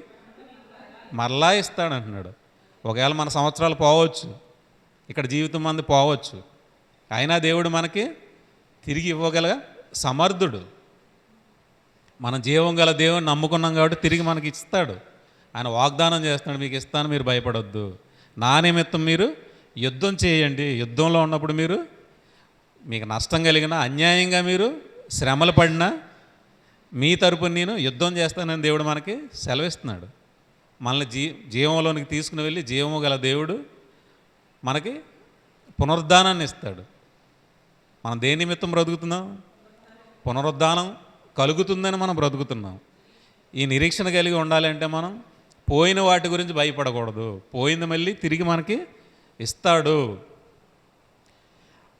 మరలా ఇస్తాడంటున్నాడు. ఒకవేళ మన సంవత్సరాలు పోవచ్చు, ఇక్కడ జీవితం మంది పోవచ్చు, అయినా దేవుడు మనకి తిరిగి ఇవ్వగల సమర్థుడు. మనం జీవం గల దేవుని నమ్ముకున్నాం కాబట్టి తిరిగి మనకి ఇస్తాడు. ఆయన వాగ్దానం చేస్తున్నాడు, మీకు ఇస్తాను, మీరు భయపడొద్దు. నా నిమిత్తం మీరు యుద్ధం చేయండి. యుద్ధంలో ఉన్నప్పుడు మీకు నష్టం కలిగినా, అన్యాయంగా మీరు శ్రమలు పడినా మీ తరపున నేను యుద్ధం చేస్తానని దేవుడు మనకి సెలవిస్తున్నాడు. మనల్ని జీవంలోనికి తీసుకుని వెళ్ళి జీవము గల దేవుడు మనకి పునరుద్ధానాన్ని ఇస్తాడు. మనం దేని నిమిత్తం బ్రతుకుతున్నాం? పునరుద్ధానం కలుగుతుందని మనం బ్రతుకుతున్నాం. ఈ నిరీక్షణ కలిగి ఉండాలంటే మనం పోయిన వాటి గురించి భయపడకూడదు. పోయింది మళ్ళీ తిరిగి మనకి ఇస్తాడు.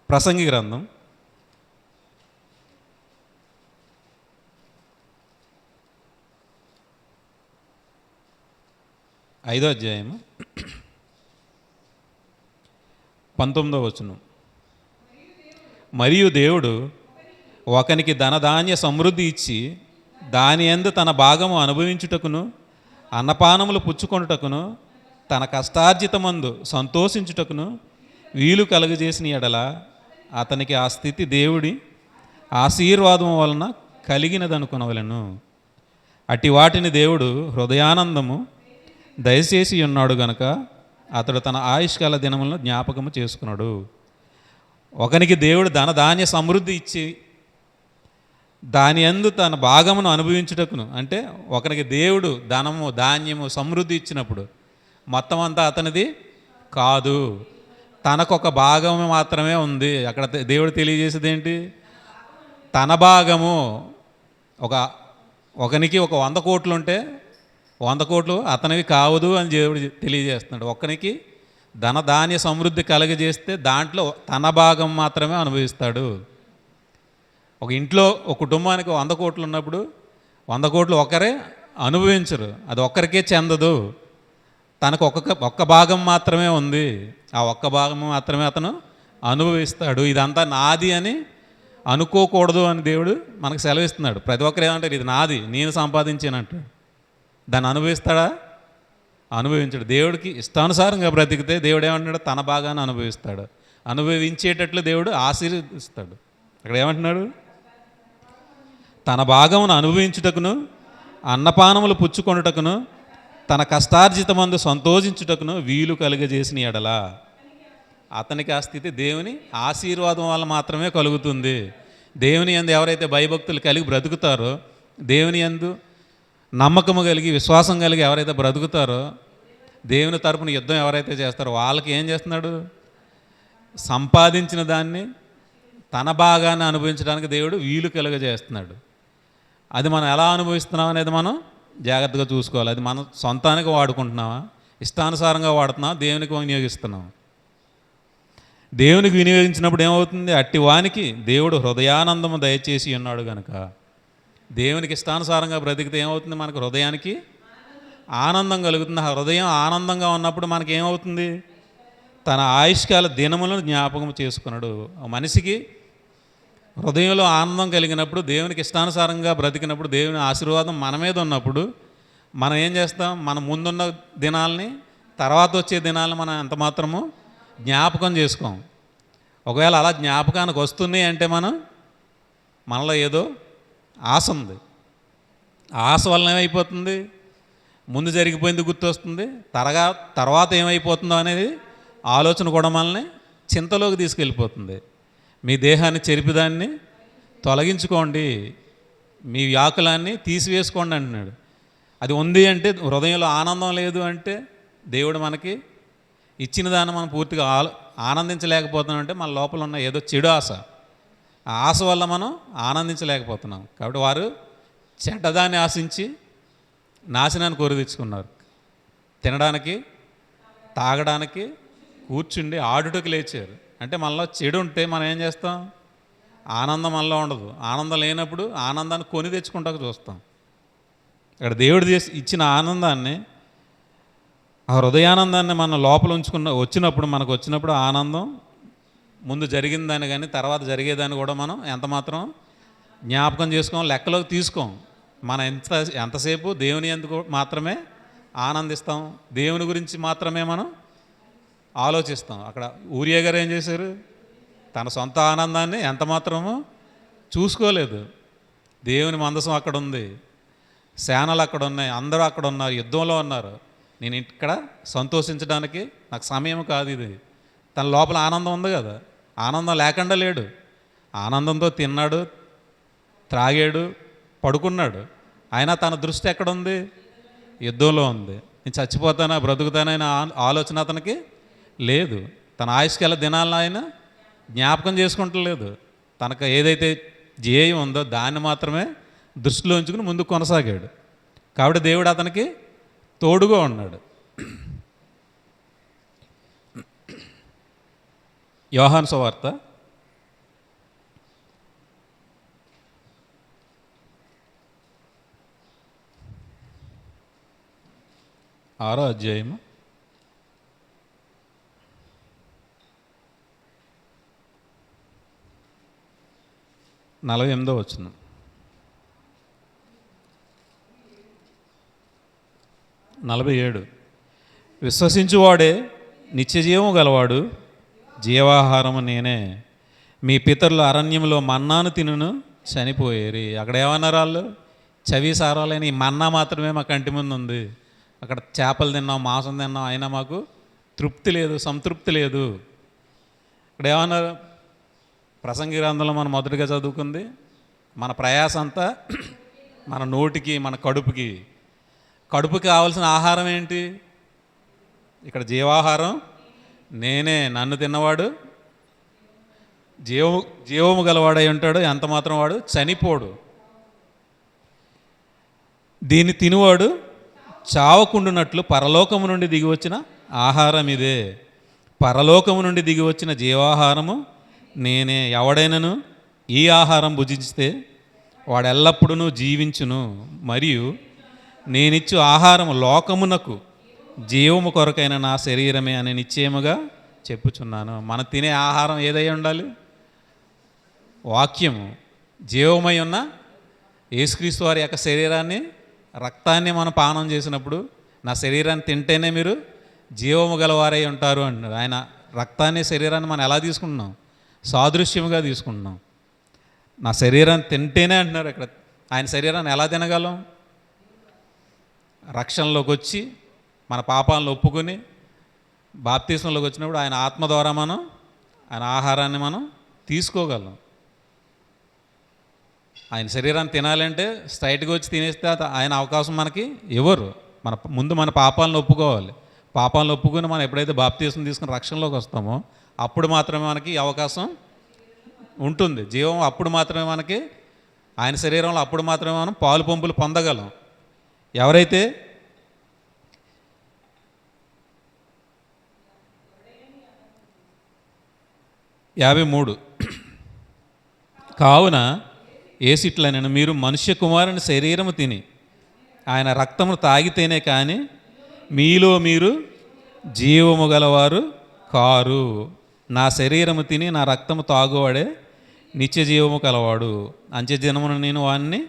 ప్రసంగి గ్రంథం 5వ అధ్యాయము 19వ వచనం. మరియు దేవుడు ఒకనికి ధనధాన్య సమృద్ధి ఇచ్చి దాని యందు తన భాగము అనుభవించుటకును, అన్నపానములు పుచ్చుకొనుటకును, తన కష్టార్జితమందు సంతోషించుటకును వీలు కలుగజేసిన ఎడల అతనికి ఆ స్థితి దేవుడి ఆశీర్వాదం వలన కలిగినదనుకొనవలెను. అట్టి వాటిని దేవుడు హృదయానందము దయచేసి ఉన్నాడు గనుక అతడు తన ఆయుష్కాల దినములను జ్ఞాపకము చేసుకున్నాడు. ఒకనికి దేవుడు ధనధాన్య సమృద్ధి ఇచ్చి దాని యందు తన భాగమును అనుభవించుటకును, అంటే ఒకరికి దేవుడు ధనము, ధాన్యము, సమృద్ధి ఇచ్చినప్పుడు మొత్తం అంతా అతనిది కాదు, తనకొక భాగము మాత్రమే ఉంది. అక్కడ దేవుడు తెలియజేసేది ఏంటి? తన భాగము. ఒకనికి 100 కోట్లు ఉంటే 100 కోట్లు అతనివి కావదు అని దేవుడు తెలియజేస్తున్నాడు. ఒక్కనికి ధనధాన్య సమృద్ధి కలగజేస్తే దాంట్లో తన భాగం మాత్రమే అనుభవిస్తాడు. ఒక ఇంట్లో ఒక కుటుంబానికి 100 కోట్లు ఉన్నప్పుడు 100 కోట్లు ఒకరే అనుభవించరు, అది ఒక్కరికే చెందదు. తనకు ఒక్క భాగం మాత్రమే ఉంది, ఆ ఒక్క భాగం మాత్రమే అతను అనుభవిస్తాడు. ఇదంతా నాది అని అనుకోకూడదు అని దేవుడు మనకు సెలవిస్తున్నాడు. ప్రతి ఒక్కరు ఏమంటారు, ఇది నాది, నేను సంపాదించానంటాడు. దాన్ని అనుభవిస్తాడా? అనుభవించాడు. దేవుడికి ఇష్టానుసారంగా బ్రతికితే దేవుడు ఏమంటున్నాడు, తన భాగాన్ని అనుభవిస్తాడు. అనుభవించేటట్లు దేవుడు ఆశీర్వదిస్తాడు. అక్కడ ఏమంటున్నాడు, తన భాగమును అనుభవించుటకును అన్నపానములు పుచ్చుకొనుటకును తన కష్టార్జితమందు సంతోషించుటకును వీలు కలుగజేసిన ఎడల అతనికి ఆ స్థితి దేవుని ఆశీర్వాదం వల్ల మాత్రమే కలుగుతుంది. దేవుని యందు ఎవరైతే భయభక్తులు కలిగి బ్రతుకుతారో, దేవుని యందు నమ్మకము కలిగి విశ్వాసం కలిగి ఎవరైతే బ్రతుకుతారో, దేవుని తరపున యుద్ధం ఎవరైతే చేస్తారో వాళ్ళకి ఏం చేస్తున్నాడు, సంపాదించిన దాన్ని తన భాగాన్ని అనుభవించడానికి దేవుడు వీలు కలుగజేస్తున్నాడు. అది మనం ఎలా అనుభవిస్తున్నాం అనేది మనం జాగ్రత్తగా చూసుకోవాలి. అది మనం సొంతానికి వాడుకుంటున్నామా, ఇష్టానుసారంగా వాడుతున్నామా, దేవునికి వినియోగిస్తున్నాం. దేవునికి వినియోగించినప్పుడు ఏమవుతుంది, అట్టి వానికి దేవుడు హృదయానందము దయచేసి ఉన్నాడు కనుక. దేవునికి ఇష్టానుసారంగా బ్రతికితే ఏమవుతుంది, మనకు హృదయానికి ఆనందం కలుగుతుంది. ఆ హృదయం ఆనందంగా ఉన్నప్పుడు మనకి ఏమవుతుంది, తన ఆయుష్కాల దినములను జ్ఞాపకం చేసుకున్నాడు. మనిషికి హృదయంలో ఆనందం కలిగినప్పుడు, దేవునికి ఇష్టానుసారంగా బ్రతికినప్పుడు, దేవుని ఆశీర్వాదం మన మీద ఉన్నప్పుడు మనం ఏం చేస్తాం, మన ముందున్న దినాల్ని తర్వాత వచ్చే దినాలను మనం ఎంత మాత్రము జ్ఞాపకం చేసుకోం. ఒకవేళ అలా జ్ఞాపకానికి వస్తున్నాయి అంటే మనలో ఏదో ఆశ ఉంది. ఆశ వల్ల ఏమైపోతుంది, ముందు జరిగిపోయింది గుర్తొస్తుంది, తర్వాత ఏమైపోతుందో అనేది ఆలోచన కూడా మనల్ని చింతలోకి తీసుకెళ్ళిపోతుంది. మీ దేహాన్ని చెరిపిదాన్ని తొలగించుకోండి, మీ వ్యాకులాన్ని తీసివేసుకోండి అంటున్నాడు. అది ఉంది అంటే, హృదయంలో ఆనందం లేదు అంటే, దేవుడు మనకి ఇచ్చిన దాన్ని మనం పూర్తిగా ఆనందించలేకపోతున్నాం అంటే మన లోపల ఉన్న ఏదో చెడు ఆశ, ఆ ఆశ వల్ల మనం ఆనందించలేకపోతున్నాం. కాబట్టి వారు చెడ్డదాన్ని ఆశించి నాశనాన్ని కోరి తెచ్చుకున్నారు. తినడానికి తాగడానికి కూర్చుండి ఆడుటకు లేచారు. అంటే మనలో చెడు ఉంటే మనం ఏం చేస్తాం, ఆనందం మనలో ఉండదు. ఆనందం లేనప్పుడు ఆనందాన్ని కొని తెచ్చుకుంటాకు చూస్తాం. ఇక్కడ దేవుడు ఇచ్చిన ఆనందాన్ని, ఆ హృదయానందాన్ని మన లోపల వచ్చినప్పుడు మనకు వచ్చినప్పుడు ఆనందం ముందు జరిగిందని కానీ తర్వాత జరిగేదాన్ని కూడా మనం ఎంతమాత్రం జ్ఞాపకం చేసుకోం, లెక్కలోకి తీసుకోం. మనం ఎంతసేపు దేవుని ఎందుకు మాత్రమే ఆనందిస్తాం, దేవుని గురించి మాత్రమే మనం ఆలోచిస్తాం. అక్కడ ఊరియా గారు ఏం చేశారు, తన సొంత ఆనందాన్ని ఎంత మాత్రమో చూసుకోలేదు. దేవుని మందసం అక్కడ ఉంది, సేనలు అక్కడ ఉన్నాయి, అందరూ అక్కడ ఉన్నారు, యుద్ధంలో ఉన్నారు. నేను ఇక్కడ సంతోషించడానికి నాకు సమయం కాదు ఇది. తన లోపల ఆనందం ఉంది కదా, ఆనందం లేకుండా లేడు. ఆనందంతో తిన్నాడు, త్రాగాడు, పడుకున్నాడు. అయినా తన దృష్టి ఎక్కడుంది, యుద్ధంలో ఉంది. నేను చచ్చిపోతానా బ్రతుకుతానైనా ఆలోచన అతనికి లేదు. తన ఆయుష్కాల దినాలను ఆయన జ్ఞాపకం చేసుకుంటలేదు. తనకు ఏదైతే ధ్యేయం ఉందో దాన్ని మాత్రమే దృష్టిలో ఉంచుకుని ముందుకు కొనసాగాడు. కాబట్టి దేవుడు అతనికి తోడుగా ఉన్నాడు. యోహాను సువార్త 6వ అధ్యాయము 48వ వచనం. విశ్వసించువాడే నిత్యజీవము గలవాడు, జీవాహారము నేనే. మీ పితరులు అరణ్యంలో మన్నాను తినును చనిపోయేరి. అక్కడ ఏమన్నారు వాళ్ళు, చవి సారాలైన ఈ మన్నా మాత్రమే మా కంటి ముందు ఉంది. అక్కడ చేపలు తిన్నాం, మాంసం తిన్నాం, అయినా మాకు తృప్తి లేదు, సంతృప్తి లేదు. ఇక్కడ ఏమన్నారు, ప్రసంగి గ్రంథంలో మనం మొదటిగా చదువుకుంది, మన ప్రయాస అంతా మన నోటికి, మన కడుపుకి కావాల్సిన ఆహారం ఏంటి, ఇక్కడ జీవాహారం నేనే, నన్ను తిన్నవాడు జీవము గలవాడై ఉంటాడు, ఎంత మాత్రం వాడు చనిపోడు. దీన్ని తినువాడు చావకుండునట్లు పరలోకము నుండి దిగి వచ్చిన ఆహారం ఇదే. పరలోకము నుండి దిగి వచ్చిన జీవాహారము నేనే. ఎవడైనను ఈ ఆహారం భుజించితే వాడు ఎల్లప్పుడూ జీవించును. మరియు నేనిచ్చు ఆహారము లోకమునకు జీవము కొరకైన నా శరీరమే అని నిశ్చయముగా చెప్పుచున్నాను. మనం తినే ఆహారం ఏదై ఉండాలి? వాక్యము. జీవమై ఉన్న యేసుక్రీస్తు వారి యొక్క శరీరాన్ని, రక్తాన్ని మనం పానం చేసినప్పుడు, నా శరీరాన్ని తింటేనే మీరు జీవము గలవారై ఉంటారు అంటున్నారు. ఆయన రక్తాన్ని, శరీరాన్ని మనం ఎలా తీసుకుంటున్నాం? సాదృశ్యముగా తీసుకుంటున్నాం. నా శరీరాన్ని తింటేనే అంటున్నారు. ఇక్కడ ఆయన శరీరాన్ని ఎలా తినగలం? రక్షణలోకి వచ్చి మన పాపాలను ఒప్పుకొని బాప్తిస్మంలోకి వచ్చినప్పుడు ఆయన ఆత్మ ద్వారా మనం ఆయన ఆహారాన్ని మనం తీసుకోగలం. ఆయన శరీరాన్ని తినాలంటే స్ట్రైట్గా వచ్చి తినేస్తే ఆయన అవకాశం మనకి ఇవ్వరు. ముందు మన పాపాలను ఒప్పుకోవాలి. పాపాలను ఒప్పుకొని మనం ఎప్పుడైతే బాప్తిస్మం తీసుకుని రక్షణలోకి వస్తామో అప్పుడు మాత్రమే మనకి అవకాశం ఉంటుంది. జీవం అప్పుడు మాత్రమే మనకి, ఆయన శరీరంలో అప్పుడు మాత్రమే మనం పాలు పంపులు పొందగలం. ఎవరైతే యాభై 53 కావున ఏసిట్లనను మీరు మనుష్య కుమారుని శరీరము తిని ఆయన రక్తమును తాగితేనే కానీ మీలో మీరు జీవము గలవారు కారు. నా శరీరము తిని నా రక్తము తాగువాడే నిత్య జీవము కలవాడు. అంత్యదినమున నేను వాణ్ణి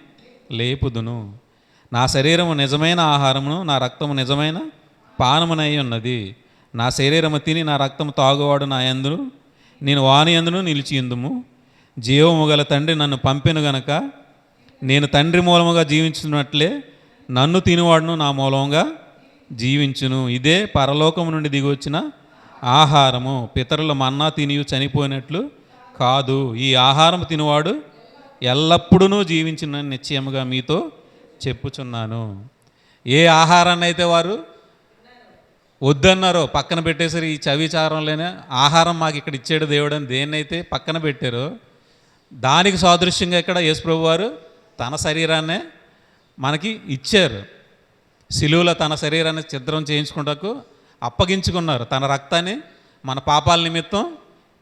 లేపుదును. నా శరీరము నిజమైన ఆహారమును, నా రక్తము నిజమైన పానమునై ఉన్నది. నా శరీరము తిని నా రక్తము తాగువాడు నా యందును, నేను వాని యందును నిలిచియుందుము. జీవము గల తండ్రి నన్ను పంపెను గనక నేను తండ్రి మూలముగా జీవించున్నట్లే నన్ను తినివాడును నా మూలంగా జీవించును. ఇదే పరలోకము నుండి దిగి వచ్చిన ఆహారము. పితరుల మన్నా తినియు చనిపోయినట్లు కాదు. ఈ ఆహారం తినివాడు ఎల్లప్పుడూ జీవించునని నిశ్చయముగా మీతో చెప్పుచున్నాను. ఏ ఆహారాన్ని అయితే వారు వద్దన్నారో, పక్కన పెట్టేసరి ఈ చవిచారంలోనే ఆహారం మాకు ఇక్కడ ఇచ్చాడు దేవుడు అని దేన్నైతే పక్కన పెట్టారో దానికి సాదృశ్యంగా ఇక్కడ యేసుప్రభు వారు తన శరీరాన్నే మనకి ఇచ్చారు. శిలువలో తన శరీరాన్ని ఛిద్రం చేయించుకుంటకు అప్పగించుకున్నారు. తన రక్తాన్ని మన పాపాల నిమిత్తం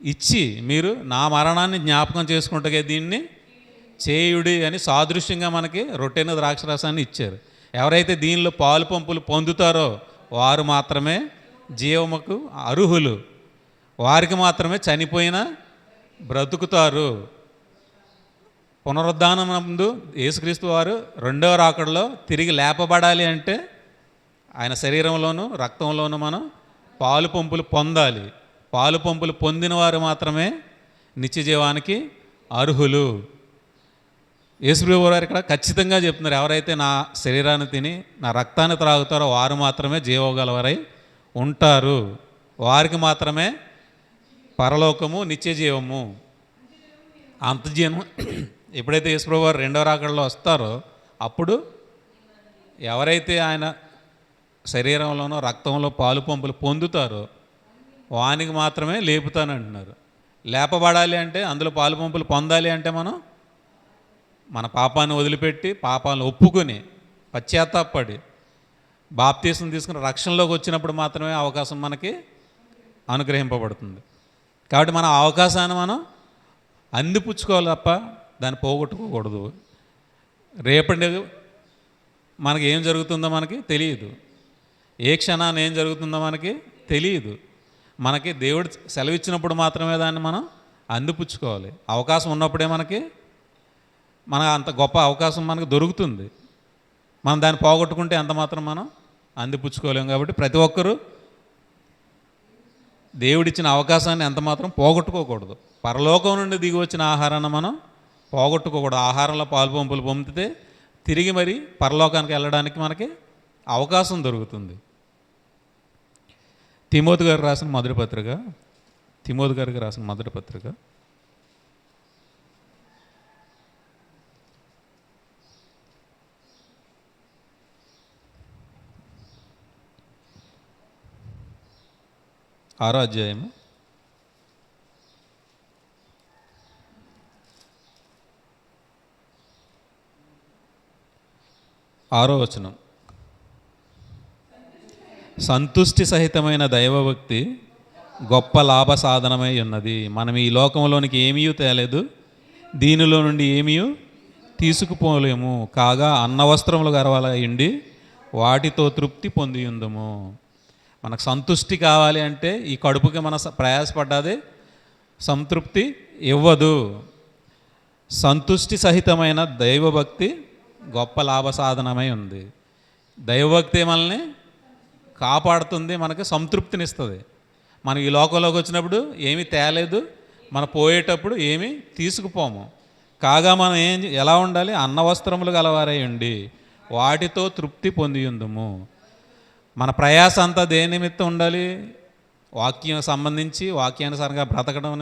ఇచ్చి, మీరు నా మరణాన్ని జ్ఞాపకం చేసుకుంటగే దీన్ని చేయుడి అని సాదృశ్యంగా మనకి రొట్టెను ద్రాక్షరసాన్ని ఇచ్చారు. ఎవరైతే దీనిలో పాలు పంపులు పొందుతారో వారు మాత్రమే జీవముకు అర్హులు. వారికి మాత్రమే చనిపోయినా బ్రతుకుతారు. పునరుద్ధానం ముందు యేసుక్రీస్తు వారు రెండవ రాకడలో తిరిగి లేపబడాలి అంటే ఆయన శరీరంలోనూ రక్తంలోనూ మనం పాలు పంపులు పొందాలి. పాలు పంపులు పొందిన వారు మాత్రమే నిత్య జీవానికి అర్హులు. యేసుప్రభు వారు ఇక్కడ ఖచ్చితంగా చెప్తున్నారు, ఎవరైతే నా శరీరాన్ని తిని నా రక్తాన్ని త్రాగుతారో వారు మాత్రమే జీవగలవారై ఉంటారు. వారికి మాత్రమే పరలోకము, నిత్య జీవము, అంతజీవము. ఎప్పుడైతే యేసుప్రభు వారు రెండవ రాకడలో వస్తారో అప్పుడు ఎవరైతే ఆయన శరీరంలోనో రక్తంలో పాలు పంపులు పొందుతారో వానికి మాత్రమే లేపుతానంటున్నారు. లేపబడాలి అంటే, అందులో పాలు పంపులు పొందాలి అంటే మనం మన పాపాన్ని వదిలిపెట్టి పాపాలను ఒప్పుకొని పశ్చాత్తాపడి బాప్తీసం తీసుకుని రక్షణలోకి వచ్చినప్పుడు మాత్రమే అవకాశం మనకి అనుగ్రహింపబడుతుంది. కాబట్టి మన అవకాశాన్ని మనం అందిపుచ్చుకోవాలి తప్ప దాన్ని పోగొట్టుకోకూడదు. రేపటి మనకి ఏం జరుగుతుందో మనకి తెలియదు. ఏ క్షణాన్ని ఏం జరుగుతుందో మనకి తెలియదు. మనకి దేవుడు సెలవిచ్చినప్పుడు మాత్రమే దాన్ని మనం అందిపుచ్చుకోవాలి. అవకాశం ఉన్నప్పుడే మనకి అంత గొప్ప అవకాశం మనకు దొరుకుతుంది. మనం దాన్ని పోగొట్టుకుంటే ఎంత మాత్రం మనం అందిపుచ్చుకోలేము. కాబట్టి ప్రతి ఒక్కరూ దేవుడిచ్చిన అవకాశాన్ని ఎంత మాత్రం పోగొట్టుకోకూడదు. పరలోకం నుండి దిగి వచ్చిన ఆహారాన్ని మనం పోగొట్టుకోకూడదు. ఆహారంలో పాలు పంపులు పొందితే తిరిగి మరి పరలోకానికి వెళ్ళడానికి మనకి అవకాశం దొరుకుతుంది. తిమోతి గారికి రాసిన మొదటి పత్రిక, తిమోతి గారికి రాసిన మొదటి పత్రిక 6వ అధ్యాయము 6వ వచనం. సంతుష్టి సహితమైన దైవభక్తి గొప్ప లాభ సాధనమై ఉన్నది. మనం ఈ లోకంలోనికి ఏమీ తేలేదు, దీనిలో నుండి ఏమీ తీసుకుపోలేము. కాగా అన్నవస్త్రములు గర్వాలయ్యండి వాటితో తృప్తి పొంది ఉందము. మనకు సంతుష్టి కావాలి అంటే ఈ కడుపుకి మన ప్రయాసపడ్డది సంతృప్తి ఇవ్వదు. సంతుష్టి సహితమైన దైవభక్తి గొప్ప లాభ సాధనమై ఉంది. దైవభక్తి మనల్ని కాపాడుతుంది, మనకి సంతృప్తినిస్తుంది. మనం ఈ లోకంలోకి వచ్చినప్పుడు ఏమీ తేలేదు, మనం పోయేటప్పుడు ఏమీ తీసుకుపోము. కాగా మనం ఎలా ఉండాలి? అన్నవస్త్రములు గలవారై ఉండి వాటితో తృప్తి పొంది ఉందము. మన ప్రయాస అంతా దేని నిమిత్తం ఉండాలి? వాక్యం సంబంధించి వాక్యానుసారంగా బ్రతకడం,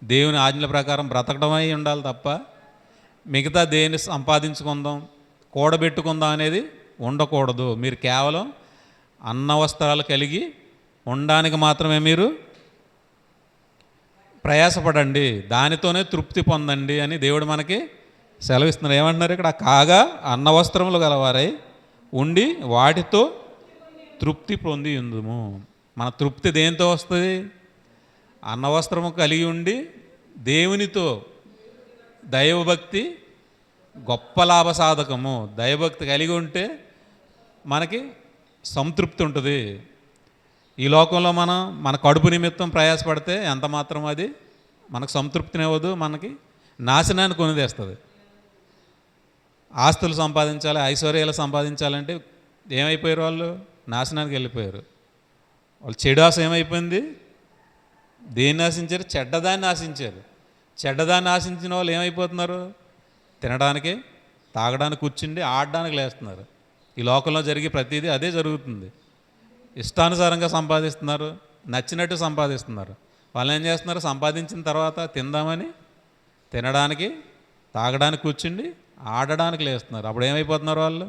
దేవుని ఆజ్ఞల ప్రకారం బ్రతకడమై ఉండాలి తప్ప మిగతా దేన్ని సంపాదించుకుందాం, కూడబెట్టుకుందాం అనేది ఉండకూడదు. మీరు కేవలం అన్నవస్త్రాలు కలిగి ఉండడానికి మాత్రమే మీరు ప్రయాసపడండి, దానితోనే తృప్తి పొందండి అని దేవుడు మనకి సెలవిస్తున్నారు. ఏమంటున్నారు ఇక్కడ? కాగా అన్నవస్త్రములు గలవారై ఉండి వాటితో తృప్తి పొంది ఉందుము. మన తృప్తి దేంతో వస్తుంది? అన్నవస్త్రము కలిగి ఉండి దేవునితో. దైవభక్తి గొప్ప లాభ సాధకము. దైవభక్తి కలిగి ఉంటే మనకి సంతృప్తి ఉంటుంది. ఈ లోకంలో మన కడుపు నిమిత్తం ప్రయాసపడితే ఎంత మాత్రం అది మనకు సంతృప్తినివ్వదు, మనకి నాశనాన్ని కొనిదేస్తుంది. ఆస్తులు సంపాదించాలి, ఐశ్వర్యాలు సంపాదించాలంటే ఏమైపోయారు? వాళ్ళు నాశనానికి వెళ్ళిపోయారు. వాళ్ళు చెడు ఆశ ఏమైపోయింది? దేన్ని ఆశించారు? చెడ్డదాన్ని ఆశించారు. చెడ్డదాన్ని ఆశించిన వాళ్ళు ఏమైపోతున్నారు? తినడానికి, తాగడానికి కూర్చుండి ఆడడానికి లేస్తున్నారు. ఈ లోకంలో జరిగే ప్రతిదీ అదే జరుగుతుంది. ఇష్టానుసారంగా సంపాదిస్తున్నారు, నచ్చినట్టు సంపాదిస్తున్నారు. వాళ్ళు ఏం చేస్తున్నారు? సంపాదించిన తర్వాత తిందామని తినడానికి, తాగడానికి కూర్చుండి ఆడడానికి లేస్తున్నారు. అప్పుడు ఏమైపోతున్నారు? వాళ్ళు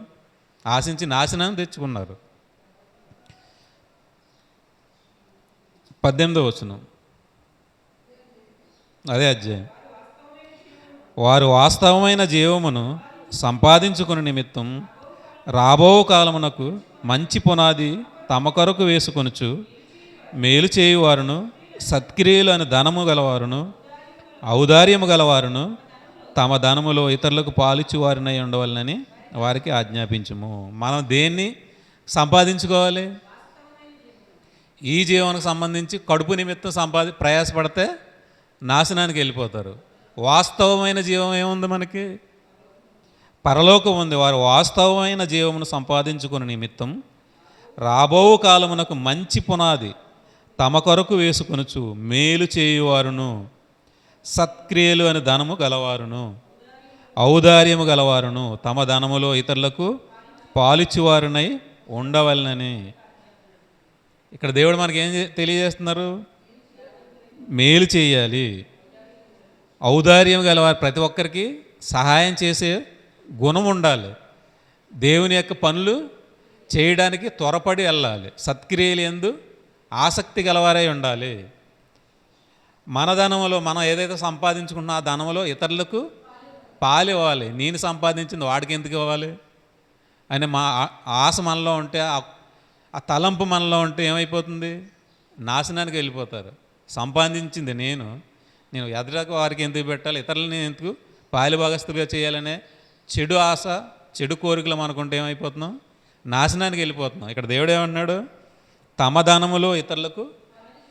ఆశించి నాశనాన్ని తెచ్చుకున్నారు. 18వ వచనం అదే అధ్యాయం. వారు వాస్తవమైన జీవమును సంపాదించుకుని నిమిత్తం రాబో కాలమునకు మంచి పునాది తమ కొరకు వేసుకొనుచు మేలు చేయువారును సత్క్రియలు అని ధనము గలవారును ఔదార్యము గలవారును తమ ధనములో ఇతరులకు పాలిచ్చువారినై ఉండవాలని వారికి ఆజ్ఞాపించుము. మనం దేన్ని సంపాదించుకోవాలి? ఈ జీవనకు సంబంధించి కడుపు నిమిత్తం ప్రయాసపడితే నాశనానికి వెళ్ళిపోతారు. వాస్తవమైన జీవం ఏముంది? మనకి పరలోకం ఉంది. వారు వాస్తవమైన జీవమును సంపాదించుకుని నిమిత్తం రాబో కాలమునకు మంచి పునాది తమ కొరకు వేసుకొనుచు మేలు చేయువారును సత్క్రియలు అని ధనము గలవారును ఔదార్యము గలవారును తమ ధనములో ఇతరులకు పాలిచ్చువారునై ఉండవలనని. ఇక్కడ దేవుడు మనకి ఏం తెలియజేస్తున్నారు? మేలు చేయాలి, ఔదార్యం గలవారు, ప్రతి ఒక్కరికి సహాయం చేసే గుణం ఉండాలి, దేవుని యొక్క పనులు చేయడానికి త్వరపడి వెళ్ళాలి, సత్క్రియలు యందు ఆసక్తి గలవారై ఉండాలి. మన ధనములో మనం ఏదైతే సంపాదించుకున్నా ఆ ధనములో ఇతరులకు పాలివ్వాలి. నేను సంపాదించింది వాడికి ఎందుకు ఇవ్వాలి అని మా ఆశ మనలో ఉంటే, ఆ తలంపు మనలో ఉంటే ఏమైపోతుంది? నాశనానికి వెళ్ళిపోతారు. సంపాదించింది నేను ఎదురకు వారికి ఎందుకు పెట్టాలి, ఇతరులని ఎందుకు పాలిభాగస్తులుగా చేయాలనే చెడు ఆశ, చెడు కోరికలు మనకుంటే ఏమైపోతున్నాం? నాశనానికి వెళ్ళిపోతున్నాం. ఇక్కడ దేవుడు ఏమన్నాడు? తమ ధనములో ఇతరులకు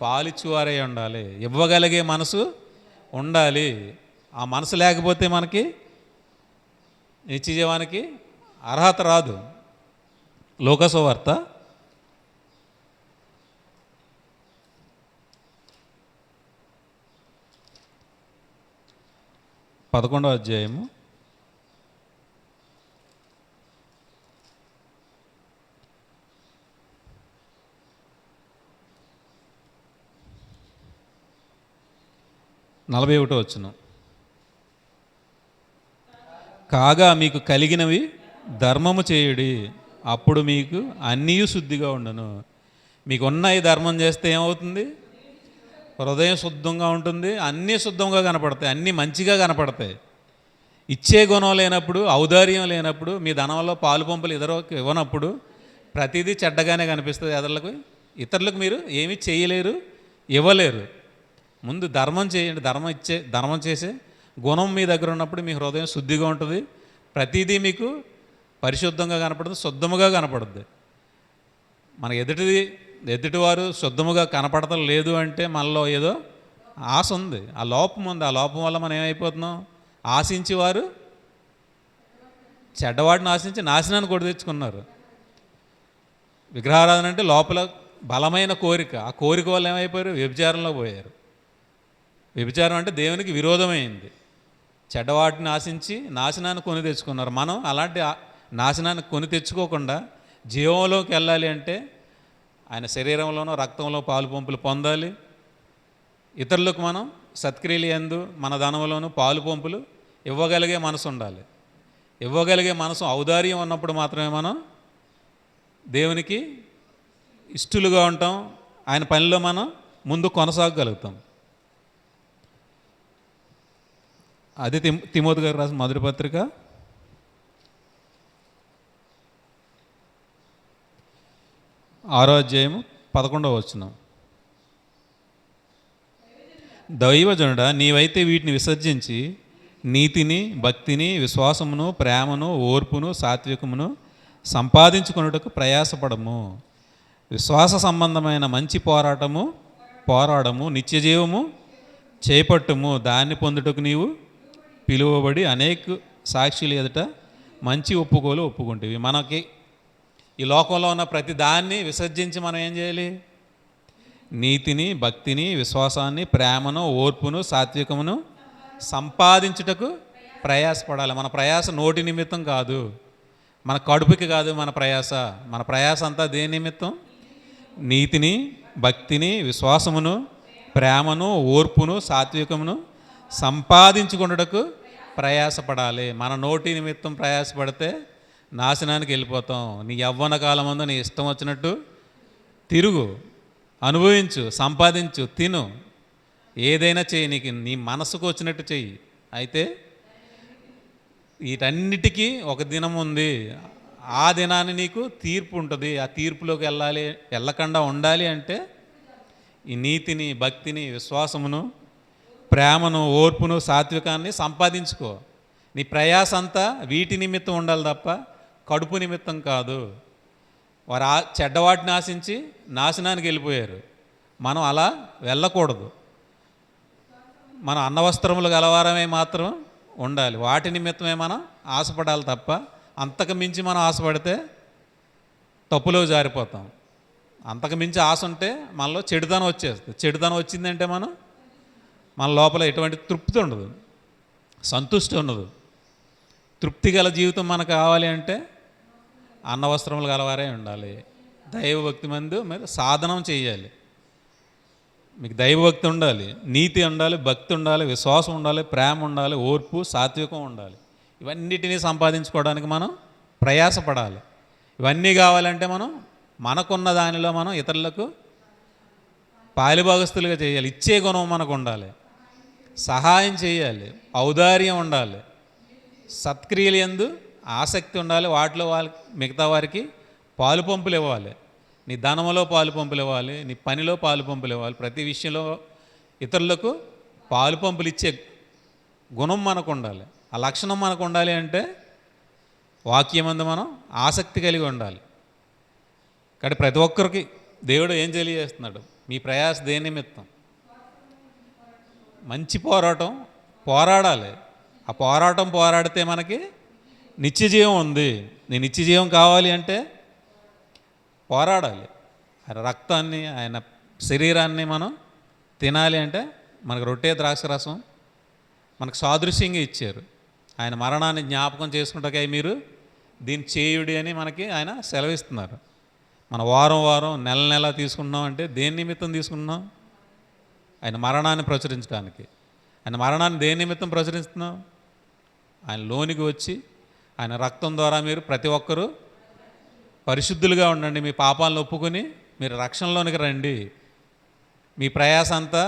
పాలిచ్చువారే ఉండాలి, ఇవ్వగలిగే మనసు ఉండాలి. ఆ మనసు లేకపోతే మనకి నిత్య జీవానికి అర్హత రాదు. లోకసువార్త 11వ అధ్యాయము 41వ వచనం. కాగా మీకు కలిగినవి ధర్మము చేయుడి, అప్పుడు మీకు అన్నీ శుద్ధిగా ఉండను. మీకు ఉన్నాయి ధర్మం చేస్తే ఏమవుతుంది? హృదయం శుద్ధంగా ఉంటుంది, అన్నీ శుద్ధంగా కనపడతాయి, అన్నీ మంచిగా కనపడతాయి. ఇచ్చే గుణం లేనప్పుడు, ఔదార్యం లేనప్పుడు, మీ ధనంలో పాలు పంపులు ఇతరులకు ఇవ్వనప్పుడు, ప్రతిదీ చెడ్డగానే కనిపిస్తుంది ఇతరులకు మీరు ఏమీ చేయలేరు, ఇవ్వలేరు. ముందు ధర్మం చేయండి. ధర్మం చేసే గుణం మీ దగ్గర ఉన్నప్పుడు మీ హృదయం శుద్ధిగా ఉంటుంది. ప్రతిదీ మీకు పరిశుద్ధంగా కనపడుతుంది, శుద్ధముగా కనపడుద్ది. మన ఎదుటివారు శుద్ధముగా కనపడటం లేదు అంటే మనలో ఏదో ఆశ ఉంది, ఆ లోపం ఉంది. ఆ లోపం వల్ల మనం ఏమైపోతున్నాం? ఆశించేవారు చెడ్డవాడిని ఆశించి నాశనాన్ని కూడా తెచ్చుకున్నారు. విగ్రహారాధన అంటే లోపల బలమైన కోరిక, ఆ కోరిక వల్ల ఏమైపోయారు? వ్యభిచారంలో పోయారు. వ్యభిచారం అంటే దేవునికి విరోధమైంది. చెడ్డవాటిని ఆశించి నాశనాన్ని కొని తెచ్చుకున్నారు. మనం అలాంటి నాశనాన్ని కొని తెచ్చుకోకుండా జీవంలోకి వెళ్ళాలి అంటే ఆయన శరీరంలోనూ రక్తంలో పాలు పంపులు పొందాలి. ఇతరులకు మనం సత్క్రియలు యందు మన ధనంలోనూ పాలు పంపులు ఇవ్వగలిగే మనసు ఉండాలి. ఇవ్వగలిగే మనసు, ఔదార్యం ఉన్నప్పుడు మాత్రమే మనం దేవునికి ఇష్టలుగా ఉంటాం. ఆయన పనిలో మనం ముందు కొనసాగగలుగుతాం. అది తిమోతి గారు రాసిన మొదటి పత్రిక 6వ అధ్యాయము 11వ వచనం. దైవజనుడా, నీవైతే వీటిని విసర్జించి నీతిని, భక్తిని, విశ్వాసమును, ప్రేమను, ఓర్పును, సాత్వికమును సంపాదించుకొనుటకు ప్రయాసపడము. విశ్వాస సంబంధమైన మంచి పోరాడము, నిత్యజీవము చేపట్టుము. దాన్ని పొందుటకు నీవు పిలువబడి అనేక సాక్షులు ఎదుట మంచి ఒప్పుకుంటేవి. మనకి ఈ లోకంలో ఉన్న ప్రతి దాన్ని విసర్జించి మనం ఏం చేయాలి? నీతిని, భక్తిని, విశ్వాసాన్ని, ప్రేమను, ఓర్పును, సాత్వికమును సంపాదించుటకు ప్రయాసపడాలి. మన ప్రయాస నోటి నిమిత్తం కాదు, మన కడుపుకి కాదు. మన ప్రయాస అంతా దేని నిమిత్తం? నీతిని, భక్తిని, విశ్వాసమును, ప్రేమను, ఓర్పును, సాత్వికమును సంపాదించుకున్నటకు ప్రయాసపడాలి. మన నోటి నిమిత్తం ప్రయాసపడితే నాశనానికి వెళ్ళిపోతాం. నీ యవ్వన కాలం అందు నీ ఇష్టం వచ్చినట్టు తిరుగు, అనుభవించు, సంపాదించు, తిను, ఏదైనా చెయ్యి, నీకు నీ మనసుకు వచ్చినట్టు చెయ్యి. అయితే వీటన్నిటికీ ఒక దినం ఉంది. ఆ దినాన్ని నీకు తీర్పు ఉంటుంది. ఆ తీర్పులోకి వెళ్ళకుండా ఉండాలి అంటే ఈ నీతిని, భక్తిని, విశ్వాసమును, ప్రేమను, ఓర్పును, సాత్వికాన్ని సంపాదించుకో. నీ ప్రయాస అంతా వీటి నిమిత్తం ఉండాలి తప్ప కడుపు నిమిత్తం కాదు. వారు చెడ్డవాటిని ఆశించి నాశనానికి వెళ్ళిపోయారు. మనం అలా వెళ్ళకూడదు. మనం అన్నవస్త్రములు గలవారమే మాత్రం ఉండాలి. వాటి నిమిత్తమే మనం ఆశపడాలి తప్ప అంతకు మించి మనం ఆశపడితే తప్పులో జారిపోతాం. అంతకు మించి ఆశ ఉంటే మనలో చెడుతనం వచ్చేస్తుంది. చెడుతనం వచ్చిందంటే మన లోపల ఎటువంటి తృప్తి ఉండదు, సంతృష్టి ఉండదు. తృప్తి గల జీవితం మనకు కావాలి అంటే అన్నవస్త్రములు గలవారే ఉండాలి. దైవభక్తి మందు మీరు సాధనం చేయాలి. మీకు దైవభక్తి ఉండాలి, నీతి ఉండాలి, భక్తి ఉండాలి, విశ్వాసం ఉండాలి, ప్రేమ ఉండాలి, ఓర్పు, సాత్వికం ఉండాలి. ఇవన్నిటినీ సంపాదించుకోవడానికి మనం ప్రయాసపడాలి. ఇవన్నీ కావాలంటే మనకున్న దానిలో మనం ఇతరులకు పాలిభాగస్తులుగా చేయాలి. ఇచ్చే గుణం మనకు ఉండాలి, సహాయం చేయాలి, ఔదార్యం ఉండాలి, సత్క్రియలు యందు ఆసక్తి ఉండాలి. వాటిలో మిగతా వారికి పాలు పంపులు ఇవ్వాలి. నీ ధనములో పాలు పంపులు ఇవ్వాలి, నీ పనిలో పాలు పంపులు ఇవ్వాలి. ప్రతి విషయంలో ఇతరులకు పాలు పంపులు ఇచ్చే గుణం మనకు ఉండాలి. ఆ లక్షణం మనకు ఉండాలి అంటే వాక్యమందు మనం ఆసక్తి కలిగి ఉండాలి. కాబట్టి ప్రతి ఒక్కరికి దేవుడు ఏం తెలియజేస్తున్నాడు? మీ ప్రయాస దేని నిమిత్తం? మంచి పోరాడాలి. ఆ పోరాడితే మనకి నిత్యజీవం ఉంది. నీ నిత్యజీవం కావాలి అంటే పోరాడాలి. ఆయన రక్తాన్ని, ఆయన శరీరాన్ని మనం తినాలి అంటే మనకు రొట్టె, ద్రాక్షరసం మనకు సాదృశ్యంగా ఇచ్చారు. ఆయన మరణాన్ని జ్ఞాపకం చేసుకుంటాకై మీరు దీన్ని చేయుడి అని మనకి ఆయన సెలవిస్తున్నారు. మన వారం నెల తీసుకుంటున్నాం అంటే దేని నిమిత్తం తీసుకుంటున్నాం? ఆయన మరణాన్ని ప్రచురించడానికి. ఆయన మరణాన్ని దేని నిమిత్తం ప్రచురిస్తున్నాం? ఆయన లోనికి వచ్చి ఆయన రక్తం ద్వారా మీరు ప్రతి ఒక్కరూ పరిశుద్ధులుగా ఉండండి. మీ పాపాలను ఒప్పుకొని మీరు రక్షణలోనికి రండి. మీ ప్రయాస అంతా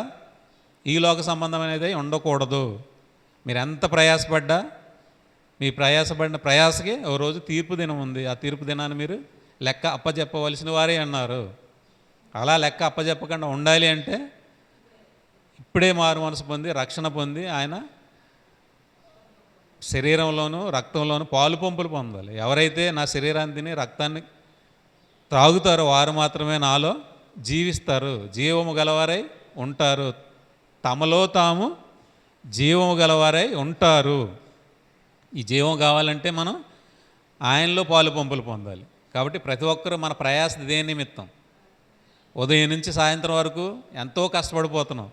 ఈ లోక సంబంధమైనది ఉండకూడదు. మీరు ఎంత ప్రయాసపడ్డా మీ ప్రయాసపడిన ప్రయాసకి ఓ రోజు తీర్పు దినం ఉంది. ఆ తీర్పు దినాన్ని మీరు లెక్క అప్పచెప్పవలసిన వారే అన్నారు. అలా లెక్క అప్పచెప్పకుండా ఉండాలి అంటే ఇప్పుడే మారు మనసు పొంది రక్షణ పొంది ఆయన శరీరంలోనూ రక్తంలోనూ పాలు పంపులు పొందాలి. ఎవరైతే నా శరీరాన్ని తిని రక్తాన్ని త్రాగుతారో వారు మాత్రమే నాలో జీవిస్తారు, జీవము గలవారై ఉంటారు, తమలో తాము జీవము గలవారై ఉంటారు. ఈ జీవం కావాలంటే మనం ఆయనలో పాలు పంపులు పొందాలి. కాబట్టి ప్రతి ఒక్కరూ మన ప్రయాస దేని నిమిత్తం? ఉదయం నుంచి సాయంత్రం వరకు ఎంతో కష్టపడిపోతున్నాం.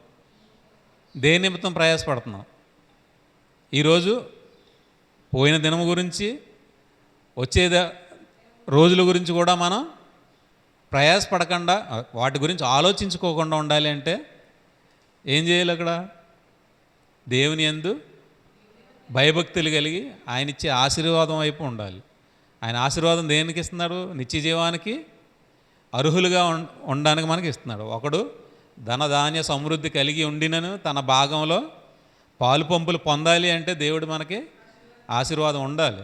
దేని నిమిత్తం ప్రయాసపడుతున్నాం? ఈరోజు పోయిన దినం గురించి, వచ్చే రోజుల గురించి కూడా మనం ప్రయాసపడకుండా, వాటి గురించి ఆలోచించుకోకుండా ఉండాలి అంటే ఏం చేయాలి? అక్కడ దేవుని యందు భయభక్తులు కలిగి ఆయన ఇచ్చే ఆశీర్వాదం వైపు ఉండాలి. ఆయన ఆశీర్వాదం దేనికి ఇస్తున్నాడు? నిత్య జీవానికి అర్హులుగా ఉండడానికి మనకి ఇస్తున్నాడు. ఒకడు ధనధాన్య సమృద్ధి కలిగి ఉండినను తన భాగంలో పాలు పంపులు పొందాలి అంటే దేవుడు మనకి ఆశీర్వాదం ఉండాలి.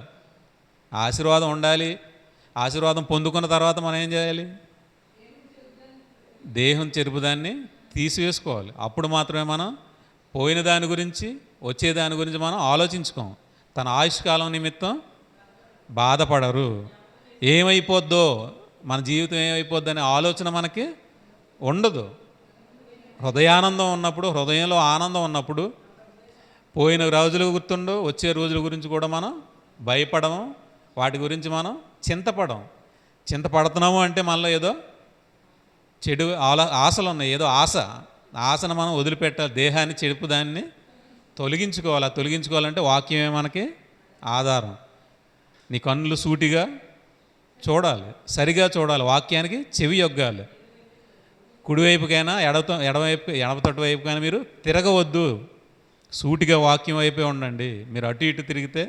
ఆశీర్వాదం ఉండాలి. ఆశీర్వాదం పొందుకున్న తర్వాత మనం ఏం చేయాలి? దేహం చెరుపుదాన్ని తీసివేసుకోవాలి. అప్పుడు మాత్రమే మనం పోయిన దాని గురించి, వచ్చే దాని గురించి మనం ఆలోచించుకోం. తన ఆయుష్కాలం నిమిత్తం బాధపడరు. ఏమైపోద్దో, మన జీవితం ఏమైపోద్దో అనే ఆలోచన మనకి ఉండదు. హృదయానందం ఉన్నప్పుడు, హృదయంలో ఆనందం ఉన్నప్పుడు పోయిన రోజులు గుర్తుండవు, వచ్చే రోజుల గురించి కూడా మనం భయపడము, వాటి గురించి మనం చింతపడుతున్నాము అంటే మనలో ఏదో చెడు ఆశలు ఉన్నాయి. ఏదో ఆశను మనం వదిలిపెట్టాలి. దేహాన్ని చెడుపు దాన్ని తొలగించుకోవాలి. తొలగించుకోవాలంటే వాక్యమే మనకి ఆధారం. నీ కన్నులు సూటిగా చూడాలి, సరిగా చూడాలి, వాక్యానికి చెవి యొగ్గాలి. కుడివైపుకైనా ఎడమతొట్టు వైపుకైనా మీరు తిరగవద్దు. సూటిగా వాక్యం వైపే ఉండండి. మీరు అటు ఇటు తిరిగితే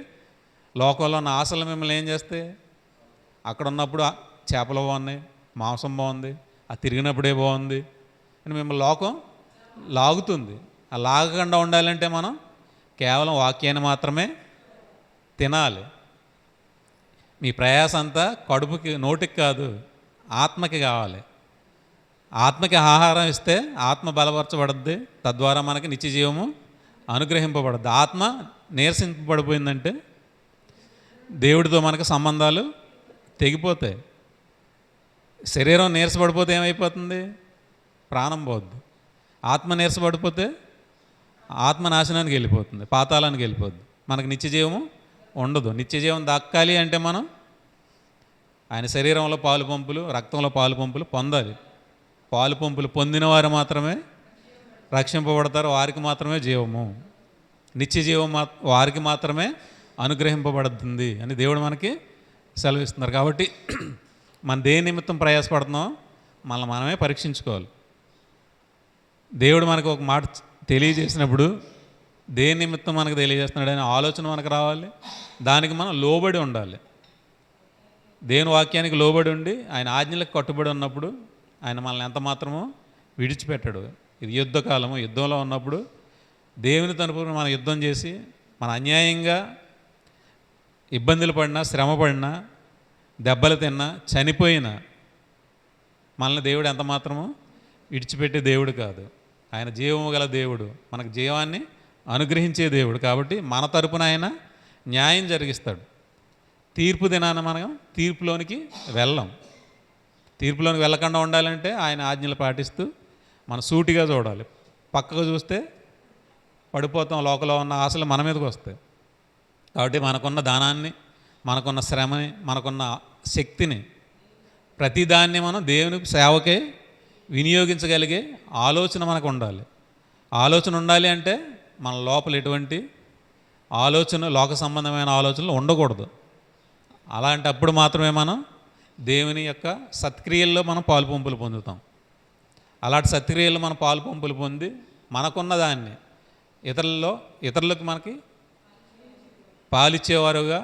లోకంలో ఉన్న ఆశలు మిమ్మల్ని ఏం చేస్తే, అక్కడ ఉన్నప్పుడు చేపలు బాగున్నాయి, మాంసం బాగుంది, ఆ తిరిగినప్పుడే బాగుంది అని మిమ్మల్ని లోకం లాగుతుంది. ఆ లాగకుండా ఉండాలంటే మనం కేవలం వాక్యాన్ని మాత్రమే తినాలి. మీ ప్రయాస అంతా కడుపుకి, నోటికి కాదు, ఆత్మకి కావాలి. ఆత్మకి ఆహారం ఇస్తే ఆత్మ బలపరచబడుద్ది. తద్వారా మనకి నిత్య జీవము అనుగ్రహింపబడుద్ది. ఆత్మ నీరసింపబడిపోయిందంటే దేవుడితో మనకు సంబంధాలు తెగిపోతాయి. శరీరం నీరసపడిపోతే ఏమైపోతుంది? ప్రాణం పోద్ది. ఆత్మ నీరసపడిపోతే ఆత్మ నాశనానికి వెళ్ళిపోతుంది, పాతాళానికి వెళ్ళిపోద్ది. మనకు నిత్య జీవము ఉండదు. నిత్య జీవం దక్కాలి అంటే మనం ఆయన శరీరంలో పాలు పంపులు, రక్తంలో పాలు పంపులు పొందాలి. పాలు పంపులు పొందిన వారు మాత్రమే రక్షింపబడతారు. వారికి మాత్రమే జీవము, నిత్య జీవం వారికి మాత్రమే అనుగ్రహింపబడుతుంది అని దేవుడు మనకి సెలవిస్తున్నారు. కాబట్టి మన దేని నిమిత్తం ప్రయాసపడుతున్నాం మనమే పరీక్షించుకోవాలి. దేవుడు మనకు ఒక మాట తెలియజేసినప్పుడు దేని నిమిత్తం మనకు తెలియజేస్తున్నాడు అనే ఆలోచన మనకు రావాలి. దానికి మనం లోబడి ఉండాలి. దేవుని వాక్యానికి లోబడి ఉండి ఆయన ఆజ్ఞలకు కట్టుబడి ఉన్నప్పుడు ఆయన మనల్ని ఎంత మాత్రమో విడిచిపెట్టాడు. ఇది యుద్ధకాలము. యుద్ధంలో ఉన్నప్పుడు దేవుని తరపున మనం యుద్ధం చేసి మన అన్యాయంగా ఇబ్బందులు పడినా, శ్రమ పడినా, దెబ్బలు తిన్నా, చనిపోయినా మనల్ని దేవుడు ఎంత మాత్రమో విడిచిపెట్టే దేవుడు కాదు. ఆయన జీవము గల దేవుడు, మనకు జీవాన్ని అనుగ్రహించే దేవుడు. కాబట్టి మన తరపున ఆయన న్యాయం జరిగిస్తాడు. తీర్పు దినాన మనం తీర్పులోనికి వెళ్ళం. తీర్పులోనికి వెళ్ళకుండా ఉండాలంటే ఆయన ఆజ్ఞలు పాటిస్తూ మనం సూటిగా చూడాలి. పక్కకు చూస్తే పడిపోతాం. లోకంలో ఉన్న ఆశలు మన మీదకి వస్తాయి. కాబట్టి మనకున్న దానాన్ని, మనకున్న శ్రమని, మనకున్న శక్తిని, ప్రతిదాన్ని మనం దేవునికి సేవకే వినియోగించగలిగే ఆలోచన మనకు ఉండాలి. ఆలోచన ఉండాలి అంటే మన లోపల ఎటువంటి ఆలోచన, లోక సంబంధమైన ఆలోచనలు ఉండకూడదు. అలాంటప్పుడు మాత్రమే మనం దేవుని యొక్క సత్క్రియల్లో మనం పాలు పంపులు పొందుతాం. అలాంటి సత్క్రియల్లో మనం పాలు పంపులు పొంది మనకున్న దాన్ని ఇతరులకు మనకి పాలిచ్చేవారుగా,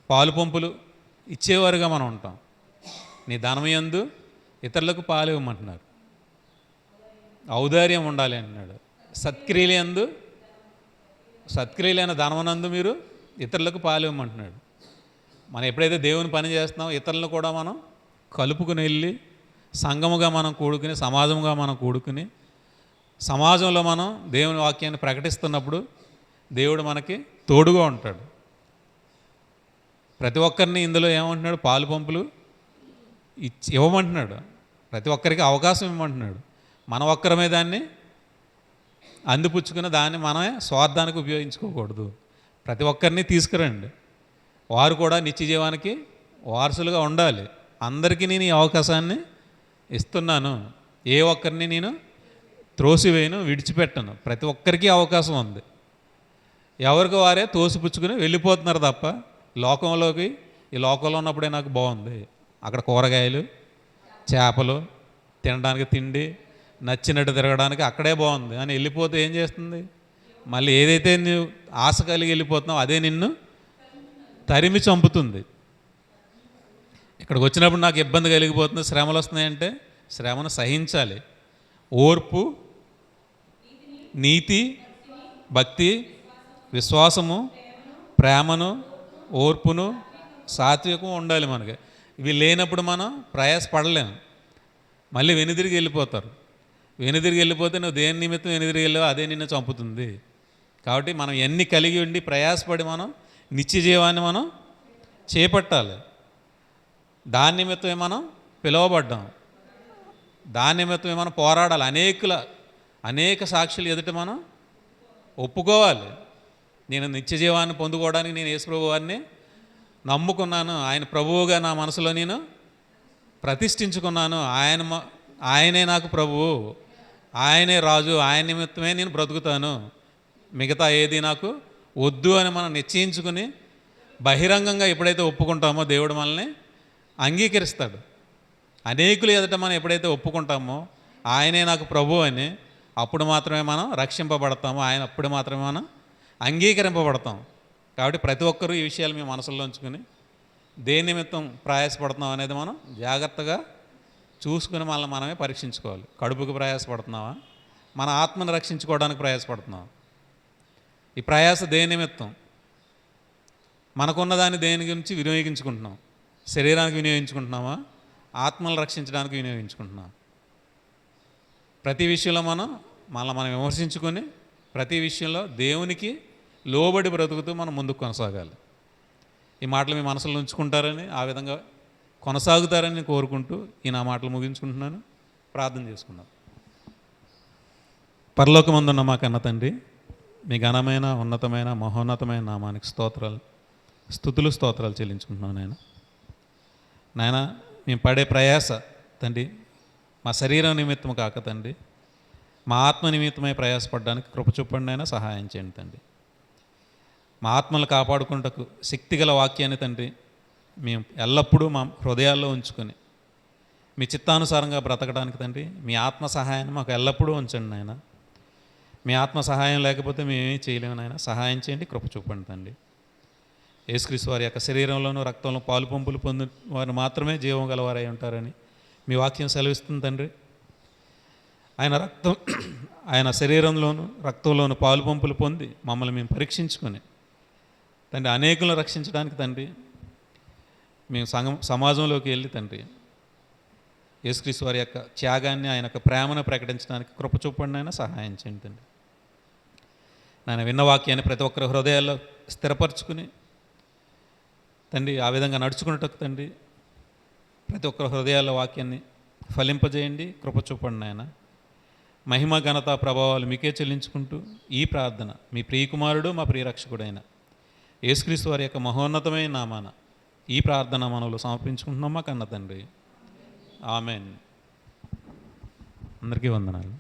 పాలు పంపులు ఇచ్చేవారుగా మనం ఉంటాం. నీ ధనమయందు ఇతరులకు పాలు ఇవ్వమంటున్నారు. ఔదార్యం ఉండాలి అంటున్నాడు. సత్క్రియలైన ధనమనందు మీరు ఇతరులకు పాలు ఇవ్వమంటున్నాడు. మనం ఎప్పుడైతే దేవుని పని చేస్తున్నామో ఇతరులను కూడా మనం కలుపుకుని వెళ్ళి సంఘముగా మనం కూడుకుని, సమాజంగా మనం కూడుకుని, సమాజంలో మనం దేవుని వాక్యాన్ని ప్రకటిస్తున్నప్పుడు దేవుడు మనకి తోడుగా ఉంటాడు. ప్రతి ఒక్కరిని ఇందులో ఏమంటున్నాడు? పాలు పంపులు ఇవ్వమంటున్నాడు. ప్రతి ఒక్కరికి అవకాశం ఇవ్వమంటున్నాడు. మన ఒక్కరమే దాన్ని అందిపుచ్చుకుని దాన్ని మనమే స్వార్థానికి ఉపయోగించుకోకూడదు. ప్రతి ఒక్కరిని తీసుకురండి. వారు కూడా నిత్య జీవానికి వారసులుగా ఉండాలి. అందరికీ నేను ఈ అవకాశాన్ని ఇస్తున్నాను. ఏ ఒక్కరిని నేను త్రోసివేయను, విడిచిపెట్టను. ప్రతి ఒక్కరికి అవకాశం ఉంది. ఎవరికి వారే తోసిపుచ్చుకుని వెళ్ళిపోతున్నారు తప్ప లోకంలోకి, ఈ లోకంలో ఉన్నప్పుడే నాకు బాగుంది, అక్కడ కూరగాయలు, చేపలు, తినడానికి తిండి, నచ్చినట్టు తిరగడానికి అక్కడే బాగుంది అని వెళ్ళిపోతే ఏం చేస్తుంది? మళ్ళీ ఏదైతే నువ్వు ఆశ కలిగి వెళ్ళిపోతున్నావు అదే నిన్ను తరిమి చంపుతుంది. ఇక్కడికి వచ్చినప్పుడు నాకు ఇబ్బంది కలిగిపోతుంది, శ్రమలు వస్తున్నాయంటే శ్రమను సహించాలి. ఓర్పు, నీతి, భక్తి, విశ్వాసము, ప్రేమను, ఓర్పును, సాత్వికం ఉండాలి మనకి. ఇవి లేనప్పుడు మనం ప్రయాసపడలేము. మళ్ళీ వెనుదిరిగి వెళ్ళిపోతారు. వెనుదిరిగి వెళ్ళిపోతే నువ్వు దేని నిమిత్తం వెనుదిరిగి వెళ్ళావో అదే నిన్ను చంపుతుంది. కాబట్టి మనం ఎన్ని కలిగి ఉండి ప్రయాసపడి మనం నిత్య జీవాన్ని మనం చేపట్టాలి. దాని నిమిత్తమే మనం పిలువబడ్డాం. దాని నిమిత్తమే మనం పోరాడాలి. అనేక సాక్షులు ఎదుట మనం ఒప్పుకోవాలి. నేను నిత్య జీవాన్ని పొందుకోవడానికి నేను యేసుప్రభు వారిని నమ్ముకున్నాను, ఆయన ప్రభువుగా నా మనసులో నేను ప్రతిష్ఠించుకున్నాను, ఆయనే నాకు ప్రభువు, ఆయనే రాజు, ఆయన నిమిత్తమే నేను బ్రతుకుతాను, మిగతా ఏది నాకు వద్దు అని మనం నిశ్చయించుకుని బహిరంగంగా ఎప్పుడైతే ఒప్పుకుంటామో దేవుడు మనల్ని అంగీకరిస్తాడు. అనేకులు ఎదుట మనం ఎప్పుడైతే ఒప్పుకుంటామో ఆయనే నాకు ప్రభు అని, అప్పుడు మాత్రమే మనం రక్షింపబడతాము. అప్పుడు మాత్రమే మనం అంగీకరింపబడతాం. కాబట్టి ప్రతి ఒక్కరూ ఈ విషయాలు మీ మనసులో ఉంచుకుని దేని నిమిత్తం ప్రయాసపడుతున్నాం అనేది మనం జాగ్రత్తగా చూసుకుని మనమే పరీక్షించుకోవాలి. కడుపుకి ప్రయాసపడుతున్నావా? మన ఆత్మను రక్షించుకోవడానికి ప్రయాసపడుతున్నావా? ఈ ప్రయాస దేని నిమిత్తం? మనకున్నదాన్ని దేని గురించి వినియోగించుకుంటున్నాం? శరీరానికి వినియోగించుకుంటున్నామా? ఆత్మను రక్షించడానికి వినియోగించుకుంటున్నాం? ప్రతి విషయంలో మనం విమర్శించుకొని ప్రతి విషయంలో దేవునికి లోబడి బ్రతుకుతూ మనం ముందుకు కొనసాగాలి. ఈ మాటలు మీ మనసులో ఉంచుకుంటారని, ఆ విధంగా కొనసాగుతారని కోరుకుంటూ ఈ నా మాటలు ముగించుకుంటున్నాను. ప్రార్థన చేసుకుందాం. పరలోకమందున్న మా కన్న తండ్రి, మీ ఘనమైన, ఉన్నతమైన, మహోన్నతమైన నామానికి స్తుతులు స్తోత్రాలు చెల్లించుకుంటున్నాను. నాయన మేము పడే ప్రయాస తండ్రి మా శరీరం నిమిత్తం కాక తండ్రి, మా ఆత్మ నిమిత్తమై ప్రయాసపడడానికి కృప చూపండి అయినా సహాయం చేయండి తండ్రి. మా ఆత్మలు కాపాడుకుంటకు శక్తిగల వాక్యాన్ని తండ్రి మేము ఎల్లప్పుడూ మా హృదయాల్లో ఉంచుకొని మీ చిత్తానుసారంగా బ్రతకడానికి తండ్రి మీ ఆత్మ సహాయాన్ని మాకు ఎల్లప్పుడూ ఉంచండి నాయన. మీ ఆత్మ సహాయం లేకపోతే మేమేమీ చేయలేము నాయన. సహాయం చేయండి, కృప చూపండి తండ్రి. యేసుక్రీస్తు వారి యొక్క శరీరంలోనూ రక్తంలో పాలు పంపులు పొందిన వారు మాత్రమే జీవం గలవారై ఉంటారని మీ వాక్యం సెలవిస్తుంది తండ్రి. ఆయన శరీరంలోను రక్తంలోను పాలు పంపులు పొంది మమ్మల్ని మేము పరీక్షించుకొని తండ్రి అనేకులను రక్షించడానికి తండ్రి మేము సమాజంలోకి వెళ్ళి తండ్రి యేసుక్రీస్తు వారి యొక్క త్యాగాన్ని, ఆయన యొక్క ప్రేమను ప్రకటించడానికి కృప చూపండి అయినా సహాయం చేయండి తండ్రి. నాయన విన్న వాక్యాన్ని ప్రతి ఒక్కరి హృదయాల్లో స్థిరపరచుకుని తండ్రి ఆ విధంగా నడుచుకున్నట్టు తండ్రి ప్రతి ఒక్కరి హృదయాల్లో వాక్యాన్ని ఫలింపజేయండి, కృప చూపండి ఆయన. మహిమ, ఘనత, ప్రభావాలు మీకే చెల్లించుకుంటూ ఈ ప్రార్థన మీ ప్రియకుమారుడు మా ప్రియరక్షకుడైన యేసుక్రీస్తు వారి యొక్క మహోన్నతమైన నామాన ఈ ప్రార్థన మనలో సమర్పించుకుంటున్నామా కన్న తండ్రి. ఆమెన్. అందరికీ వందనాలు.